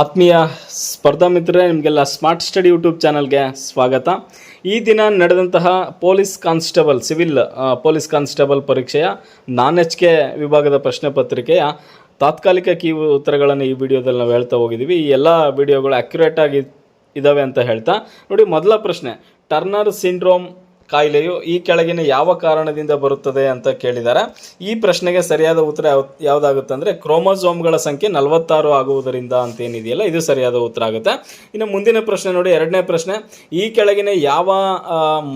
ಆತ್ಮೀಯ ಸ್ಪರ್ಧಾ ಮಿತ್ರರೇ, ನಿಮಗೆಲ್ಲ ಸ್ಮಾರ್ಟ್ ಸ್ಟಡಿ ಯೂಟ್ಯೂಬ್ ಚಾನಲ್ಗೆ ಸ್ವಾಗತ. ಈ ದಿನ ನಡೆದಂತಹ police constable civil police constable ಪರೀಕ್ಷೆಯ ನಾನ್ ಎಚ್ ಕೆ ವಿಭಾಗದ ಪ್ರಶ್ನೆ ಪತ್ರಿಕೆಯ ತಾತ್ಕಾಲಿಕ ಕೀ ಉತ್ತರಗಳನ್ನು ಈ ವಿಡಿಯೋದಲ್ಲಿ ನಾವು ಹೇಳ್ತಾ ಹೋಗಿದ್ದೀವಿ. ಈ ಎಲ್ಲ ವಿಡಿಯೋಗಳು ಅಕ್ಯುರೇಟ್ ಆಗಿ ಇದ್ದಾವೆ ಅಂತ ಹೇಳ್ತಾ ನೋಡಿ, ಮೊದಲ ಪ್ರಶ್ನೆ, ಟರ್ನರ್ ಸಿಂಡ್ರೋಮ್ ಕಾಯಿಲೆಯು ಈ ಕೆಳಗಿನ ಯಾವ ಕಾರಣದಿಂದ ಬರುತ್ತದೆ ಅಂತ ಕೇಳಿದ್ದಾರೆ. ಈ ಪ್ರಶ್ನೆಗೆ ಸರಿಯಾದ ಉತ್ತರ ಯಾವುದಾಗುತ್ತೆ ಅಂದರೆ ಕ್ರೋಮೋಸೋಮ್ಗಳ ಸಂಖ್ಯೆ 46 ಆಗುವುದರಿಂದ ಅಂತ ಏನಿದೆಯಲ್ಲ, ಇದು ಸರಿಯಾದ ಉತ್ತರ ಆಗುತ್ತೆ. ಇನ್ನು ಮುಂದಿನ ಪ್ರಶ್ನೆ ನೋಡಿ, ಎರಡನೇ ಪ್ರಶ್ನೆ, ಈ ಕೆಳಗಿನ ಯಾವ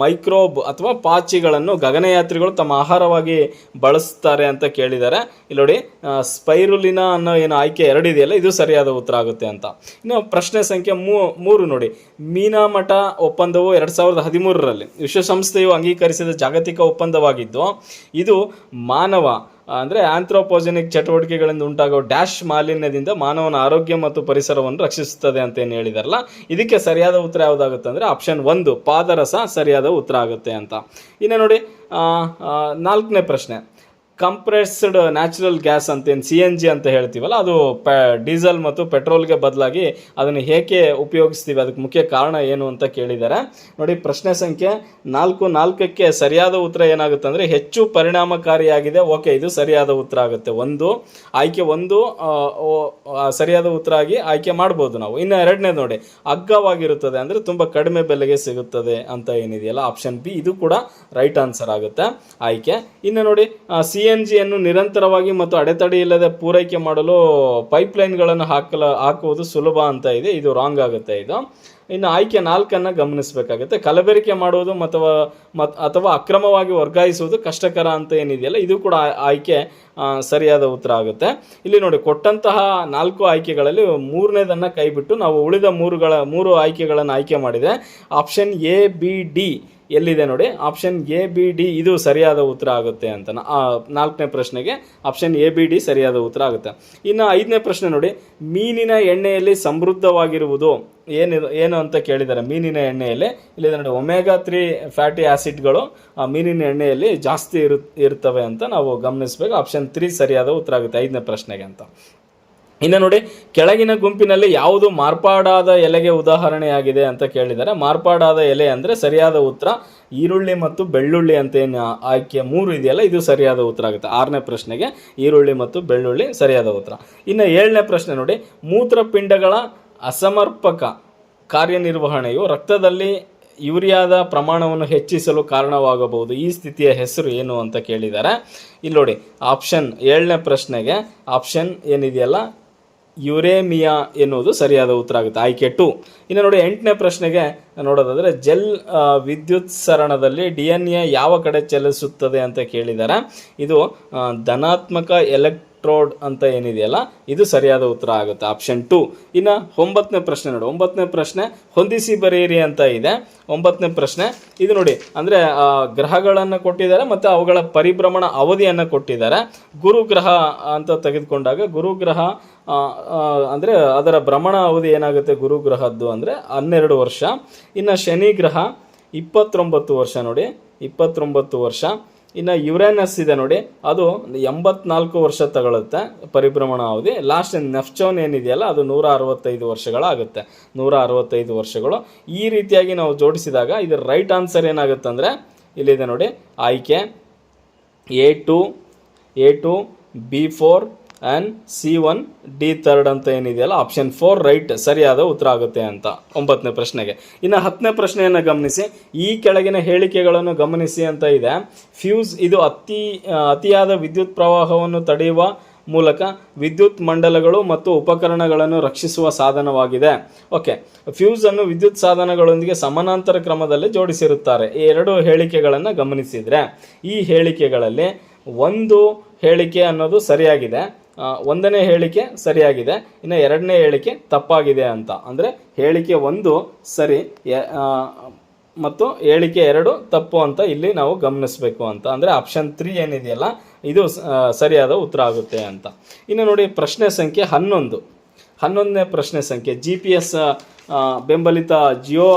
ಮೈಕ್ರೋಬ್ ಅಥವಾ ಪಾಚಿಗಳನ್ನು ಗಗನಯಾತ್ರಿಗಳು ತಮ್ಮ ಆಹಾರವಾಗಿ ಬಳಸ್ತಾರೆ ಅಂತ ಕೇಳಿದ್ದಾರೆ. ಇಲ್ಲಿ ನೋಡಿ, ಸ್ಪೈರುಲಿನಾ ಅನ್ನೋ ಏನು ಆಯ್ಕೆ 2 ಇದೆಯಲ್ಲ, ಇದು ಸರಿಯಾದ ಉತ್ತರ ಆಗುತ್ತೆ ಅಂತ. ಇನ್ನು ಪ್ರಶ್ನೆ ಸಂಖ್ಯೆ 3 ನೋಡಿ, ಮೀನಾಮಠ ಒಪ್ಪಂದವು 2013ರಲ್ಲಿ ವಿಶ್ವಸಂಸ್ಥೆಯು ಅಂಗೀಕರಿಸಿದ ಜಾಗತಿಕ ಒಪ್ಪಂದವಾಗಿದ್ದು, ಇದು ಮಾನವ ಅಂದರೆ ಆಂಥ್ರೋಪೋಜೆನಿಕ್ ಚಟುವಟಿಕೆಗಳಿಂದ ಉಂಟಾಗುವ ಡ್ಯಾಶ್ ಮಾಲಿನ್ಯದಿಂದ ಮಾನವನ ಆರೋಗ್ಯ ಮತ್ತು ಪರಿಸರವನ್ನು ರಕ್ಷಿಸುತ್ತದೆ ಅಂತ ಏನು ಹೇಳಿದಾರಲ್ಲ, ಇದಕ್ಕೆ ಸರಿಯಾದ ಉತ್ತರ ಯಾವುದಾಗುತ್ತೆ ಅಂದರೆ ಆಪ್ಷನ್ 1 ಪಾದರಸ ಸರಿಯಾದ ಉತ್ತರ ಆಗುತ್ತೆ ಅಂತ. ಇನ್ನು ನೋಡಿ, 4ನೇ ಪ್ರಶ್ನೆ, ಕಂಪ್ರೆಸ್ಡ್ ನ್ಯಾಚುರಲ್ ಗ್ಯಾಸ್ ಅಂತೇನು CNG ಅಂತ ಹೇಳ್ತೀವಲ್ಲ, ಅದು ಡೀಸೆಲ್ ಮತ್ತು ಪೆಟ್ರೋಲ್ಗೆ ಬದಲಾಗಿ ಅದನ್ನು ಹೇಗೆ ಉಪಯೋಗಿಸ್ತೀವಿ, ಅದಕ್ಕೆ ಮುಖ್ಯ ಕಾರಣ ಏನು ಅಂತ ಕೇಳಿದ್ದಾರೆ. ನೋಡಿ, ಪ್ರಶ್ನೆ ಸಂಖ್ಯೆ 4ಕ್ಕೆ ಸರಿಯಾದ ಉತ್ತರ ಏನಾಗುತ್ತೆ ಅಂದರೆ ಹೆಚ್ಚು ಪರಿಣಾಮಕಾರಿಯಾಗಿದೆ. ಓಕೆ, ಇದು ಸರಿಯಾದ ಉತ್ತರ ಆಗುತ್ತೆ. ಆಯ್ಕೆ 1 ಸರಿಯಾದ ಉತ್ತರ ಆಗಿ ಆಯ್ಕೆ ಮಾಡ್ಬೋದು ನಾವು. ಇನ್ನು 2ನೇದು ನೋಡಿ, ಅಗ್ಗವಾಗಿರುತ್ತದೆ ಅಂದರೆ ತುಂಬ ಕಡಿಮೆ ಬೆಲೆಗೆ ಸಿಗುತ್ತದೆ ಅಂತ ಏನಿದೆಯಲ್ಲ, ಆಪ್ಷನ್ B ಇದು ಕೂಡ ರೈಟ್ ಆನ್ಸರ್ ಆಗುತ್ತೆ ಆಯ್ಕೆ. ಇನ್ನು ನೋಡಿ, CNGಯನ್ನು ನಿರಂತರವಾಗಿ ಮತ್ತು ಅಡೆತಡೆ ಇಲ್ಲದೆ ಪೂರೈಕೆ ಮಾಡಲು ಪೈಪ್ಲೈನ್ಗಳನ್ನು ಹಾಕುವುದು ಸುಲಭ ಅಂತ ಇದೆ, ಇದು ರಾಂಗ್ ಆಗುತ್ತೆ ಇದು. ಇನ್ನು ಆಯ್ಕೆ 4 ಗಮನಿಸಬೇಕಾಗುತ್ತೆ, ಕಲಬೆರಕೆ ಮಾಡುವುದು ಅಥವಾ ಅಕ್ರಮವಾಗಿ ವರ್ಗಾಯಿಸುವುದು ಕಷ್ಟಕರ ಅಂತ ಏನಿದೆಯಲ್ಲ, ಇದು ಕೂಡ ಆಯ್ಕೆ ಸರಿಯಾದ ಉತ್ತರ ಆಗುತ್ತೆ. ಇಲ್ಲಿ ನೋಡಿ, ಕೊಟ್ಟಂತಹ 4 ಆಯ್ಕೆಗಳಲ್ಲಿ 3ನೇದನ್ನು ಕೈಬಿಟ್ಟು ನಾವು ಉಳಿದ 3 ಆಯ್ಕೆಗಳನ್ನು ಆಯ್ಕೆ ಮಾಡಿದರೆ ಆಪ್ಷನ್ ABD ಎಲ್ಲಿದೆ ನೋಡಿ, ಆಪ್ಷನ್ ABD ಇದು ಸರಿಯಾದ ಉತ್ತರ ಆಗುತ್ತೆ ಅಂತ. 4ನೇ ಪ್ರಶ್ನೆಗೆ ಆಪ್ಷನ್ ABD ಸರಿಯಾದ ಉತ್ತರ ಆಗುತ್ತೆ. ಇನ್ನು 5ನೇ ಪ್ರಶ್ನೆ ನೋಡಿ, ಮೀನಿನ ಎಣ್ಣೆಯಲ್ಲಿ ಸಮೃದ್ಧವಾಗಿರುವುದು ಏನು ಅಂತ ಕೇಳಿದ್ದಾರೆ. ಮೀನಿನ ಎಣ್ಣೆಯಲ್ಲಿ ಇಲ್ಲಿ ನೋಡಿ, omega-3 ಫ್ಯಾಟಿ ಆಸಿಡ್ಗಳು ಮೀನಿನ ಎಣ್ಣೆಯಲ್ಲಿ ಜಾಸ್ತಿ ಇರ್ತವೆ ಅಂತ ನಾವು ಗಮನಿಸಬೇಕು. ಆಪ್ಷನ್ 3 ಸರಿಯಾದ ಉತ್ತರ ಆಗುತ್ತೆ 5ನೇ ಪ್ರಶ್ನೆಗೆ ಅಂತ. ಇನ್ನು ನೋಡಿ, ಕೆಳಗಿನ ಗುಂಪಿನಲ್ಲಿ ಯಾವುದು ಮಾರ್ಪಾಡಾದ ಎಲೆಗೆ ಉದಾಹರಣೆಯಾಗಿದೆ ಅಂತ ಕೇಳಿದ್ದಾರೆ. ಮಾರ್ಪಾಡಾದ ಎಲೆ ಅಂದರೆ ಸರಿಯಾದ ಉತ್ತರ ಈರುಳ್ಳಿ ಮತ್ತು ಬೆಳ್ಳುಳ್ಳಿ ಅಂತ ಏನು ಆಯ್ಕೆ 3 ಇದೆಯಲ್ಲ, ಇದು ಸರಿಯಾದ ಉತ್ತರ ಆಗುತ್ತೆ. 6ನೇ ಪ್ರಶ್ನೆಗೆ ಈರುಳ್ಳಿ ಮತ್ತು ಬೆಳ್ಳುಳ್ಳಿ ಸರಿಯಾದ ಉತ್ತರ. ಇನ್ನು 7ನೇ ಪ್ರಶ್ನೆ ನೋಡಿ, ಮೂತ್ರಪಿಂಡಗಳ ಅಸಮರ್ಪಕ ಕಾರ್ಯನಿರ್ವಹಣೆಯು ರಕ್ತದಲ್ಲಿ ಯೂರಿಯಾದ ಪ್ರಮಾಣವನ್ನು ಹೆಚ್ಚಿಸಲು ಕಾರಣವಾಗಬಹುದು. ಈ ಸ್ಥಿತಿಯ ಹೆಸರು ಏನು ಅಂತ ಕೇಳಿದ್ದಾರೆ. ಇಲ್ಲಿ ನೋಡಿ, ಆಪ್ಷನ್ 7ನೇ ಪ್ರಶ್ನೆಗೆ ಆಪ್ಷನ್ ಏನಿದೆಯಲ್ಲ ಯುರೇಮಿಯಾ ಎನ್ನುವುದು ಸರಿಯಾದ ಉತ್ತರ ಆಗುತ್ತೆ ಆಯ್ಕೆ 2. ಇನ್ನು ನೋಡಿ, 8ನೇ ಪ್ರಶ್ನೆಗೆ ನೋಡೋದಾದರೆ ಜೆಲ್ ವಿದ್ಯುತ್ಸರಣದಲ್ಲಿ DNA ಯಾವ ಕಡೆ ಚಲಿಸುತ್ತದೆ ಅಂತ ಕೇಳಿದ್ದಾರೆ. ಇದು ಧನಾತ್ಮಕ ಎಲೆಕ್ಟ್ರೋಡ್ ಅಂತ ಏನಿದೆಯಲ್ಲ, ಇದು ಸರಿಯಾದ ಉತ್ತರ ಆಗುತ್ತೆ ಆಪ್ಷನ್ 2. ಇನ್ನು 9ನೇ ಪ್ರಶ್ನೆ ನೋಡಿ, 9ನೇ ಪ್ರಶ್ನೆ ಹೊಂದಿಸಿ ಬರೆಯಿರಿ ಅಂತ ಇದೆ. 9ನೇ ಪ್ರಶ್ನೆ ಇದು ನೋಡಿ, ಅಂದರೆ ಗ್ರಹಗಳನ್ನು ಕೊಟ್ಟಿದ್ದಾರೆ ಮತ್ತು ಅವುಗಳ ಪರಿಭ್ರಮಣ ಅವಧಿಯನ್ನು ಕೊಟ್ಟಿದ್ದಾರೆ. ಗುರುಗ್ರಹ ಅಂತ ತೆಗೆದುಕೊಂಡಾಗ ಗುರುಗ್ರಹ ಅಂದರೆ ಅದರ ಭ್ರಮಣ ಅವಧಿ ಏನಾಗುತ್ತೆ ಗುರುಗ್ರಹದ್ದು ಅಂದರೆ 12 ವರ್ಷ. ಇನ್ನು ಶನಿ ಗ್ರಹ 29 ವರ್ಷ ನೋಡಿ, 29 ವರ್ಷ. ಇನ್ನು ಯುರೇನಸ್ ಇದೆ ನೋಡಿ, ಅದು 84 ವರ್ಷ ತಗೊಳುತ್ತೆ ಪರಿಭ್ರಮಣ ಅವಧಿ. ಲಾಸ್ಟ್ ನೆಪ್ಚೂನ್ ಏನಿದೆಯಲ್ಲ, ಅದು 165 ವರ್ಷಗಳಾಗುತ್ತೆ, 165 ವರ್ಷಗಳು. ಈ ರೀತಿಯಾಗಿ ನಾವು ಜೋಡಿಸಿದಾಗ ಇದರ ರೈಟ್ ಆನ್ಸರ್ ಏನಾಗುತ್ತೆ ಅಂದರೆ ಇಲ್ಲಿದೆ ನೋಡಿ, ಆಯ್ಕೆ A2 B4 and C1 D3 ಅಂತ ಏನಿದೆಯಲ್ಲ, ಆಪ್ಷನ್ 4 ರೈಟ್ ಸರಿಯಾದ ಉತ್ತರ ಆಗುತ್ತೆ ಅಂತ 9ನೇ ಪ್ರಶ್ನೆಗೆ. ಇನ್ನು 10ನೇ ಪ್ರಶ್ನೆಯನ್ನು ಗಮನಿಸಿ, ಈ ಕೆಳಗಿನ ಹೇಳಿಕೆಗಳನ್ನು ಗಮನಿಸಿ ಅಂತ ಇದೆ. ಫ್ಯೂಸ್ ಇದು ಅತಿಯಾದ ವಿದ್ಯುತ್ ಪ್ರವಾಹವನ್ನು ತಡೆಯುವ ಮೂಲಕ ವಿದ್ಯುತ್ ಮಂಡಲಗಳು ಮತ್ತು ಉಪಕರಣಗಳನ್ನು ರಕ್ಷಿಸುವ ಸಾಧನವಾಗಿದೆ. ಓಕೆ, ಫ್ಯೂಸನ್ನು ವಿದ್ಯುತ್ ಸಾಧನಗಳೊಂದಿಗೆ ಸಮಾನಾಂತರ ಕ್ರಮದಲ್ಲಿ ಜೋಡಿಸಿರುತ್ತಾರೆ. ಈ 2 ಹೇಳಿಕೆಗಳನ್ನು ಗಮನಿಸಿದರೆ ಈ ಹೇಳಿಕೆಗಳಲ್ಲಿ ಒಂದು ಹೇಳಿಕೆ ಅನ್ನೋದು ಸರಿಯಾಗಿದೆ, 1ನೇ ಹೇಳಿಕೆ ಸರಿಯಾಗಿದೆ, ಇನ್ನು 2ನೇ ಹೇಳಿಕೆ ತಪ್ಪಾಗಿದೆ ಅಂತ. ಅಂದರೆ ಹೇಳಿಕೆ 1 ಸರಿ ಮತ್ತು ಹೇಳಿಕೆ 2 ತಪ್ಪು ಅಂತ ಇಲ್ಲಿ ನಾವು ಗಮನಿಸಬೇಕು ಅಂತ. ಅಂದರೆ ಆಪ್ಷನ್ 3 ಏನಿದೆಯಲ್ಲ, ಇದು ಸರಿಯಾದ ಉತ್ತರ ಆಗುತ್ತೆ ಅಂತ. ಇನ್ನು ನೋಡಿ, ಪ್ರಶ್ನೆ ಸಂಖ್ಯೆ 11ನೇ ಪ್ರಶ್ನೆ ಸಂಖ್ಯೆ, GPS ಬೆಂಬಲಿತ ಜಿಯೋ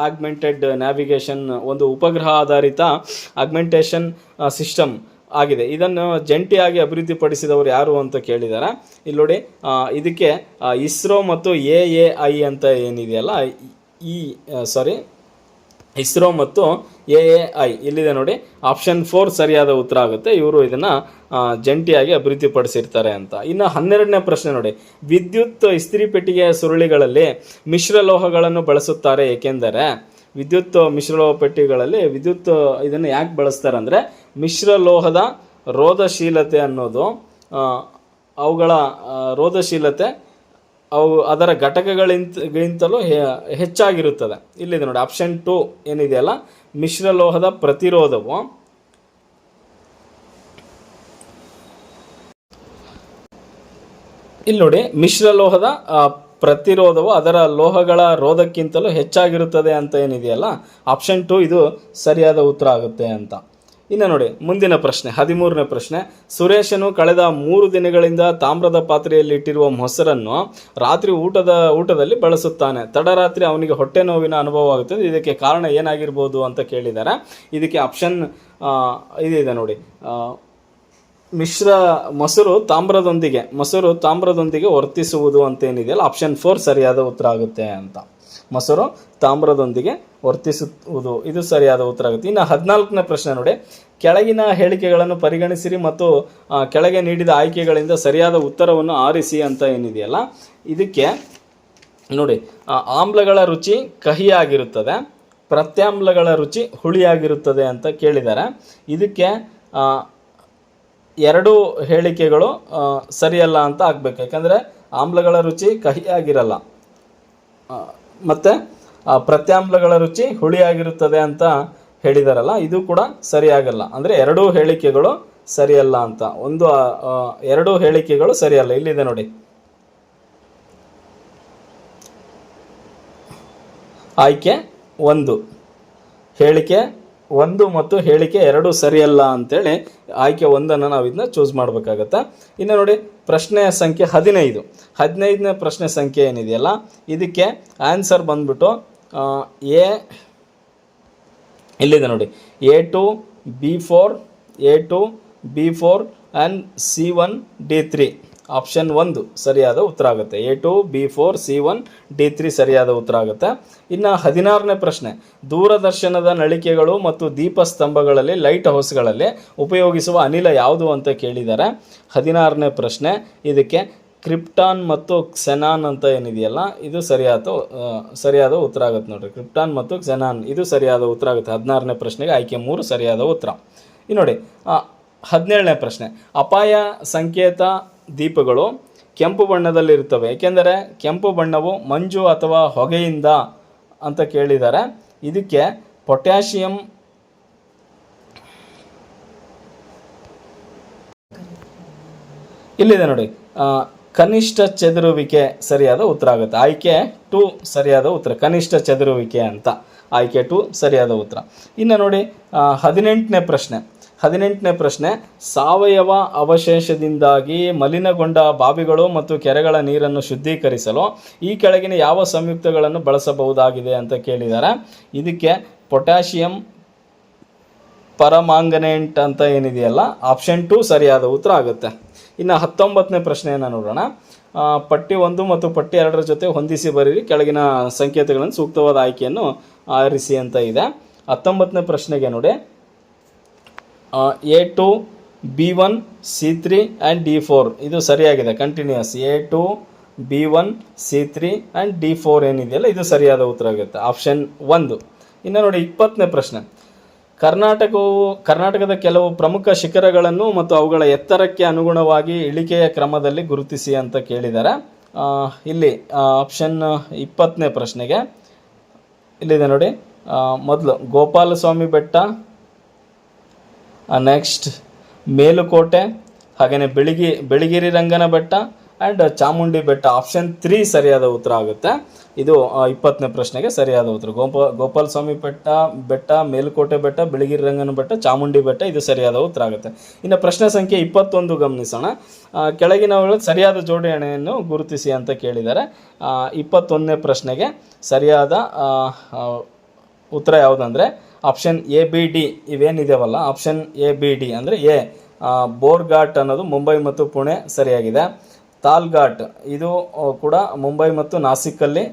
ಆಗ್ಮೆಂಟೆಡ್ ನ್ಯಾವಿಗೇಷನ್ ಒಂದು ಉಪಗ್ರಹ ಆಧಾರಿತ ಆಗ್ಮೆಂಟೇಷನ್ ಸಿಸ್ಟಮ್ ಆಗಿದೆ. ಇದನ್ನು ಜಂಟಿಯಾಗಿ ಅಭಿವೃದ್ಧಿಪಡಿಸಿದವರು ಯಾರು ಅಂತ ಕೇಳಿದ್ದಾರೆ. ಇಲ್ಲಿ ನೋಡಿ, ಇದಕ್ಕೆ ಇಸ್ರೋ ಮತ್ತು AAI ಅಂತ ಏನಿದೆಯಲ್ಲ, ಇಸ್ರೋ ಮತ್ತು AAI ಇಲ್ಲಿದೆ ನೋಡಿ. ಆಪ್ಷನ್ 4 ಸರಿಯಾದ ಉತ್ತರ ಆಗುತ್ತೆ. ಇವರು ಇದನ್ನು ಜಂಟಿಯಾಗಿ ಅಭಿವೃದ್ಧಿಪಡಿಸಿರ್ತಾರೆ ಅಂತ. ಇನ್ನು 12ನೇ ಪ್ರಶ್ನೆ ನೋಡಿ, ವಿದ್ಯುತ್ ಇಸ್ತ್ರಿ ಪೆಟ್ಟಿಗೆಯ ಸುರುಳಿಗಳಲ್ಲಿ ಮಿಶ್ರಲೋಹಗಳನ್ನು ಬಳಸುತ್ತಾರೆ ಏಕೆಂದರೆ. ವಿದ್ಯುತ್ ಮಿಶ್ರಲೋಹ ಪೆಟ್ಟಿಗೆಗಳಲ್ಲಿ ವಿದ್ಯುತ್ ಇದನ್ನು ಯಾಕೆ ಬಳಸ್ತಾರೆ ಅಂದರೆ, ಮಿಶ್ರಲೋಹದ ರೋಧಶೀಲತೆ ಅನ್ನೋದು ಅವುಗಳ ರೋಧಶೀಲತೆ ಅದರ ಘಟಕಗಳಿಗಿಂತಲೂ ಹೆಚ್ಚಾಗಿರುತ್ತದೆ. ಇಲ್ಲಿದೆ ನೋಡಿ, ಆಪ್ಷನ್ 2 ಏನಿದೆಯಲ್ಲ, ಮಿಶ್ರಲೋಹದ ಪ್ರತಿರೋಧವು ಇಲ್ಲಿ ನೋಡಿ, ಮಿಶ್ರಲೋಹದ ಪ್ರತಿರೋಧವು ಅದರ ಲೋಹಗಳ ರೋಧಕ್ಕಿಂತಲೂ ಹೆಚ್ಚಾಗಿರುತ್ತದೆ ಅಂತ ಏನಿದೆಯಲ್ಲ, ಆಪ್ಷನ್ 2 ಇದು ಸರಿಯಾದ ಉತ್ತರ ಆಗುತ್ತೆ ಅಂತ. ಇನ್ನು ನೋಡಿ, ಮುಂದಿನ ಪ್ರಶ್ನೆ 13ನೇ ಪ್ರಶ್ನೆ. ಸುರೇಶನು ಕಳೆದ 3 ದಿನಗಳಿಂದ ತಾಮ್ರದ ಪಾತ್ರೆಯಲ್ಲಿ ಇಟ್ಟಿರುವ ಮೊಸರನ್ನು ರಾತ್ರಿ ಊಟದಲ್ಲಿ ಬಳಸುತ್ತಾನೆ. ತಡರಾತ್ರಿ ಅವನಿಗೆ ಹೊಟ್ಟೆ ನೋವಿನ ಅನುಭವ ಆಗುತ್ತದೆ. ಇದಕ್ಕೆ ಕಾರಣ ಏನಾಗಿರ್ಬೋದು ಅಂತ ಕೇಳಿದ್ದಾರೆ. ಇದಕ್ಕೆ ಆಪ್ಷನ್ ಇದಿದೆ ನೋಡಿ, ಮೊಸರು ತಾಮ್ರದೊಂದಿಗೆ ವರ್ತಿಸುವುದು ಅಂತ ಏನಿದೆಯಲ್ಲ, ಆಪ್ಷನ್ 4 ಸರಿಯಾದ ಉತ್ತರ ಆಗುತ್ತೆ ಅಂತ. ಮೊಸರು ತಾಮ್ರದೊಂದಿಗೆ ವರ್ತಿಸುವುದು, ಇದು ಸರಿಯಾದ ಉತ್ತರ ಆಗುತ್ತೆ. ಇನ್ನು 14ನೇ ಪ್ರಶ್ನೆ ನೋಡಿ, ಕೆಳಗಿನ ಹೇಳಿಕೆಗಳನ್ನು ಪರಿಗಣಿಸಿರಿ ಮತ್ತು ಕೆಳಗೆ ನೀಡಿದ ಆಯ್ಕೆಗಳಿಂದ ಸರಿಯಾದ ಉತ್ತರವನ್ನು ಆರಿಸಿ ಅಂತ ಏನಿದೆಯಲ್ಲ, ಇದಕ್ಕೆ ನೋಡಿ, ಆಮ್ಲಗಳ ರುಚಿ ಕಹಿಯಾಗಿರುತ್ತದೆ, ಪ್ರತ್ಯಾಮ್ಲಗಳ ರುಚಿ ಹುಳಿಯಾಗಿರುತ್ತದೆ ಅಂತ ಕೇಳಿದ್ದಾರೆ. ಇದಕ್ಕೆ 2 ಹೇಳಿಕೆಗಳು ಸರಿಯಲ್ಲ ಅಂತ ಆಗಬೇಕು. ಯಾಕಂದರೆ ಆಮ್ಲಗಳ ರುಚಿ ಕಹಿಯಾಗಿರಲ್ಲ ಮತ್ತು ಪ್ರತ್ಯಾಮ್ಲಗಳ ರುಚಿ ಹುಳಿಯಾಗಿರುತ್ತದೆ ಅಂತ ಹೇಳಿದಾರಲ್ಲ, ಇದು ಕೂಡ ಸರಿಯಾಗಲ್ಲ. ಅಂದರೆ 2 ಹೇಳಿಕೆಗಳು ಸರಿಯಲ್ಲ ಅಂತ. 2 ಹೇಳಿಕೆಗಳು ಸರಿಯಲ್ಲ. ಇಲ್ಲಿದೆ ನೋಡಿ, ಆಯ್ಕೆ 1 ಹೇಳಿಕೆ 1 ಮತ್ತು ಹೇಳಿಕೆ 2 ಸರಿಯಲ್ಲ ಅಂತೇಳಿ ಆಯ್ಕೆ 1 ನಾವು ಇದನ್ನ ಚೂಸ್ ಮಾಡಬೇಕಾಗತ್ತೆ. ಇನ್ನು ನೋಡಿ, ಪ್ರಶ್ನೆ ಸಂಖ್ಯೆ 15ನೇ ಪ್ರಶ್ನೆ ಸಂಖ್ಯೆ ಏನಿದೆಯಲ್ಲ, ಇದಕ್ಕೆ ಆನ್ಸರ್ ಬಂದ್ಬಿಟ್ಟು ಇಲ್ಲಿದೆ ನೋಡಿ, A2B4 ಆ್ಯಂಡ್ C1D3 ಆಪ್ಷನ್ 1 ಸರಿಯಾದ ಉತ್ತರ ಆಗುತ್ತೆ. A2B4C1D3 ಸರಿಯಾದ ಉತ್ತರ ಆಗುತ್ತೆ. ಇನ್ನು 16ನೇ ಪ್ರಶ್ನೆ, ದೂರದರ್ಶನದ ನಳಿಕೆಗಳು ಮತ್ತು ದೀಪಸ್ತಂಭಗಳಲ್ಲಿ ಲೈಟ್ ಹೌಸ್ಗಳಲ್ಲಿ ಉಪಯೋಗಿಸುವ ಅನಿಲ ಯಾವುದು ಅಂತ ಕೇಳಿದ್ದಾರೆ. 16ನೇ ಪ್ರಶ್ನೆ, ಇದಕ್ಕೆ ಕ್ರಿಪ್ಟಾನ್ ಮತ್ತು ಕ್ಸೆನಾನ್ ಅಂತ ಏನಿದೆಯಲ್ಲ, ಇದು ಸರಿಯಾದ ಉತ್ತರ ಆಗುತ್ತೆ ನೋಡಿರಿ. ಕ್ರಿಪ್ಟಾನ್ ಮತ್ತು ಕ್ಸೆನಾನ್ ಇದು ಸರಿಯಾದ ಉತ್ತರ ಆಗುತ್ತೆ. 16ನೇ ಪ್ರಶ್ನೆಗೆ ಆಯ್ಕೆ 3 ಸರಿಯಾದ ಉತ್ತರ. ಈ ನೋಡಿ, 17ನೇ ಪ್ರಶ್ನೆ, ಅಪಾಯ ಸಂಕೇತ ದೀಪಗಳು ಕೆಂಪು ಬಣ್ಣದಲ್ಲಿರುತ್ತವೆ ಏಕೆಂದರೆ ಕೆಂಪು ಬಣ್ಣವು ಮಂಜು ಅಥವಾ ಹೊಗೆಯಿಂದ ಅಂತ ಕೇಳಿದ್ದಾರೆ. ಇದಕ್ಕೆ ಪೊಟ್ಯಾಷಿಯಂ ಇಲ್ಲಿದೆ ನೋಡಿ, ಕನಿಷ್ಠ ಚೆದುರುವಿಕೆ ಸರಿಯಾದ ಉತ್ತರ ಆಗುತ್ತೆ. ಆಯ್ಕೆ 2 ಸರಿಯಾದ ಉತ್ತರ, ಕನಿಷ್ಠ ಚೆದುರುವಿಕೆ ಅಂತ ಆಯ್ಕೆ 2 ಸರಿಯಾದ ಉತ್ತರ. ಇನ್ನು ನೋಡಿ, 18ನೇ ಪ್ರಶ್ನೆ, ಸಾವಯವ ಅವಶೇಷದಿಂದಾಗಿ ಮಲಿನಗೊಂಡ ಬಾವಿಗಳು ಮತ್ತು ಕೆರೆಗಳ ನೀರನ್ನು ಶುದ್ಧೀಕರಿಸಲು ಈ ಕೆಳಗಿನ ಯಾವ ಸಂಯುಕ್ತಗಳನ್ನು ಬಳಸಬಹುದಾಗಿದೆ ಅಂತ ಕೇಳಿದ್ದಾರೆ. ಇದಕ್ಕೆ ಪೊಟ್ಯಾಷಿಯಂ ಪರಮಾಂಗನೇಟ್ ಅಂತ ಏನಿದೆಯಲ್ಲ, ಆಪ್ಷನ್ 2 ಸರಿಯಾದ ಉತ್ತರ ಆಗುತ್ತೆ. ಇನ್ನು 19ನೇ ಪ್ರಶ್ನೆಯನ್ನು ನೋಡೋಣ. ಪಟ್ಟಿ 1 ಮತ್ತು ಪಟ್ಟಿ 2 ಜೊತೆ ಹೊಂದಿಸಿ ಬರೀರಿ, ಕೆಳಗಿನ ಸಂಕೇತಗಳನ್ನು ಸೂಕ್ತವಾದ ಆಯ್ಕೆಯನ್ನು ಆರಿಸಿ ಅಂತ ಇದೆ. 19ನೇ ಪ್ರಶ್ನೆಗೆ ನೋಡಿ, A2B1C3 ಆ್ಯಂಡ್ D4 ಇದು ಸರಿಯಾಗಿದೆ. ಕಂಟಿನ್ಯೂಸ್ A2B1C3 ಆ್ಯಂಡ್ D4 ಏನಿದೆಯಲ್ಲ, ಇದು ಸರಿಯಾದ ಉತ್ತರ ಆಗುತ್ತೆ, ಆಪ್ಷನ್ 1. ಇನ್ನು ನೋಡಿ, 20ನೇ ಪ್ರಶ್ನೆ, ಕರ್ನಾಟಕದ ಕೆಲವು ಪ್ರಮುಖ ಶಿಖರಗಳನ್ನು ಮತ್ತು ಅವುಗಳ ಎತ್ತರಕ್ಕೆ ಅನುಗುಣವಾಗಿ ಇಳಿಕೆಯ ಕ್ರಮದಲ್ಲಿ ಗುರುತಿಸಿ ಅಂತ ಕೇಳಿದ್ದಾರೆ. ಇಲ್ಲಿ ಆಪ್ಷನ್ 20ನೇ ಪ್ರಶ್ನೆಗೆ ಇಲ್ಲಿದೆ ನೋಡಿ, ಮೊದಲು ಗೋಪಾಲಸ್ವಾಮಿ ಬೆಟ್ಟ, ನೆಕ್ಸ್ಟ್ ಮೇಲುಕೋಟೆ, ಹಾಗೆಯೇ ಬಿಳಿಗಿರಿ ರಂಗನ ಬೆಟ್ಟ ಆ್ಯಂಡ್ ಚಾಮುಂಡಿ ಬೆಟ್ಟ. ಆಪ್ಷನ್ 3 ಸರಿಯಾದ ಉತ್ತರ ಆಗುತ್ತೆ. ಇದು 20ನೇ ಪ್ರಶ್ನೆಗೆ ಸರಿಯಾದ ಉತ್ತರ. ಗೋಪಾಲಸ್ವಾಮಿ ಬೆಟ್ಟ, ಮೇಲುಕೋಟೆ ಬೆಟ್ಟ, ಬಿಳಿಗಿರಿ ರಂಗನ ಬೆಟ್ಟ, ಚಾಮುಂಡಿ ಬೆಟ್ಟ ಇದು ಸರಿಯಾದ ಉತ್ತರ ಆಗುತ್ತೆ. ಇನ್ನು ಪ್ರಶ್ನೆ ಸಂಖ್ಯೆ 21 ಗಮನಿಸೋಣ. ಕೆಳಗಿನವುಗಳ ಸರಿಯಾದ ಜೋಡಣೆಯನ್ನು ಗುರುತಿಸಿ ಅಂತ ಕೇಳಿದ್ದಾರೆ. 21ನೇ ಪ್ರಶ್ನೆಗೆ ಸರಿಯಾದ ಉತ್ತರ ಯಾವುದಂದರೆ ಆಪ್ಷನ್ ಎ ಬಿ ಡಿ ಇವೇನಿದೆವಲ್ಲ, ಆಪ್ಷನ್ ಎ ಬಿ ಡಿ ಅಂದರೆ ಎ ಬೋರ್ಘಾಟ್ ಅನ್ನೋದು ಮುಂಬೈ ಮತ್ತು ಪುಣೆ ಸರಿಯಾಗಿದೆ. ತಾಲ್ಘಾಟ್ ಇದು ಕೂಡ ಮುಂಬೈ ಮತ್ತು ನಾಸಿಕ್ಕಲ್ಲಿ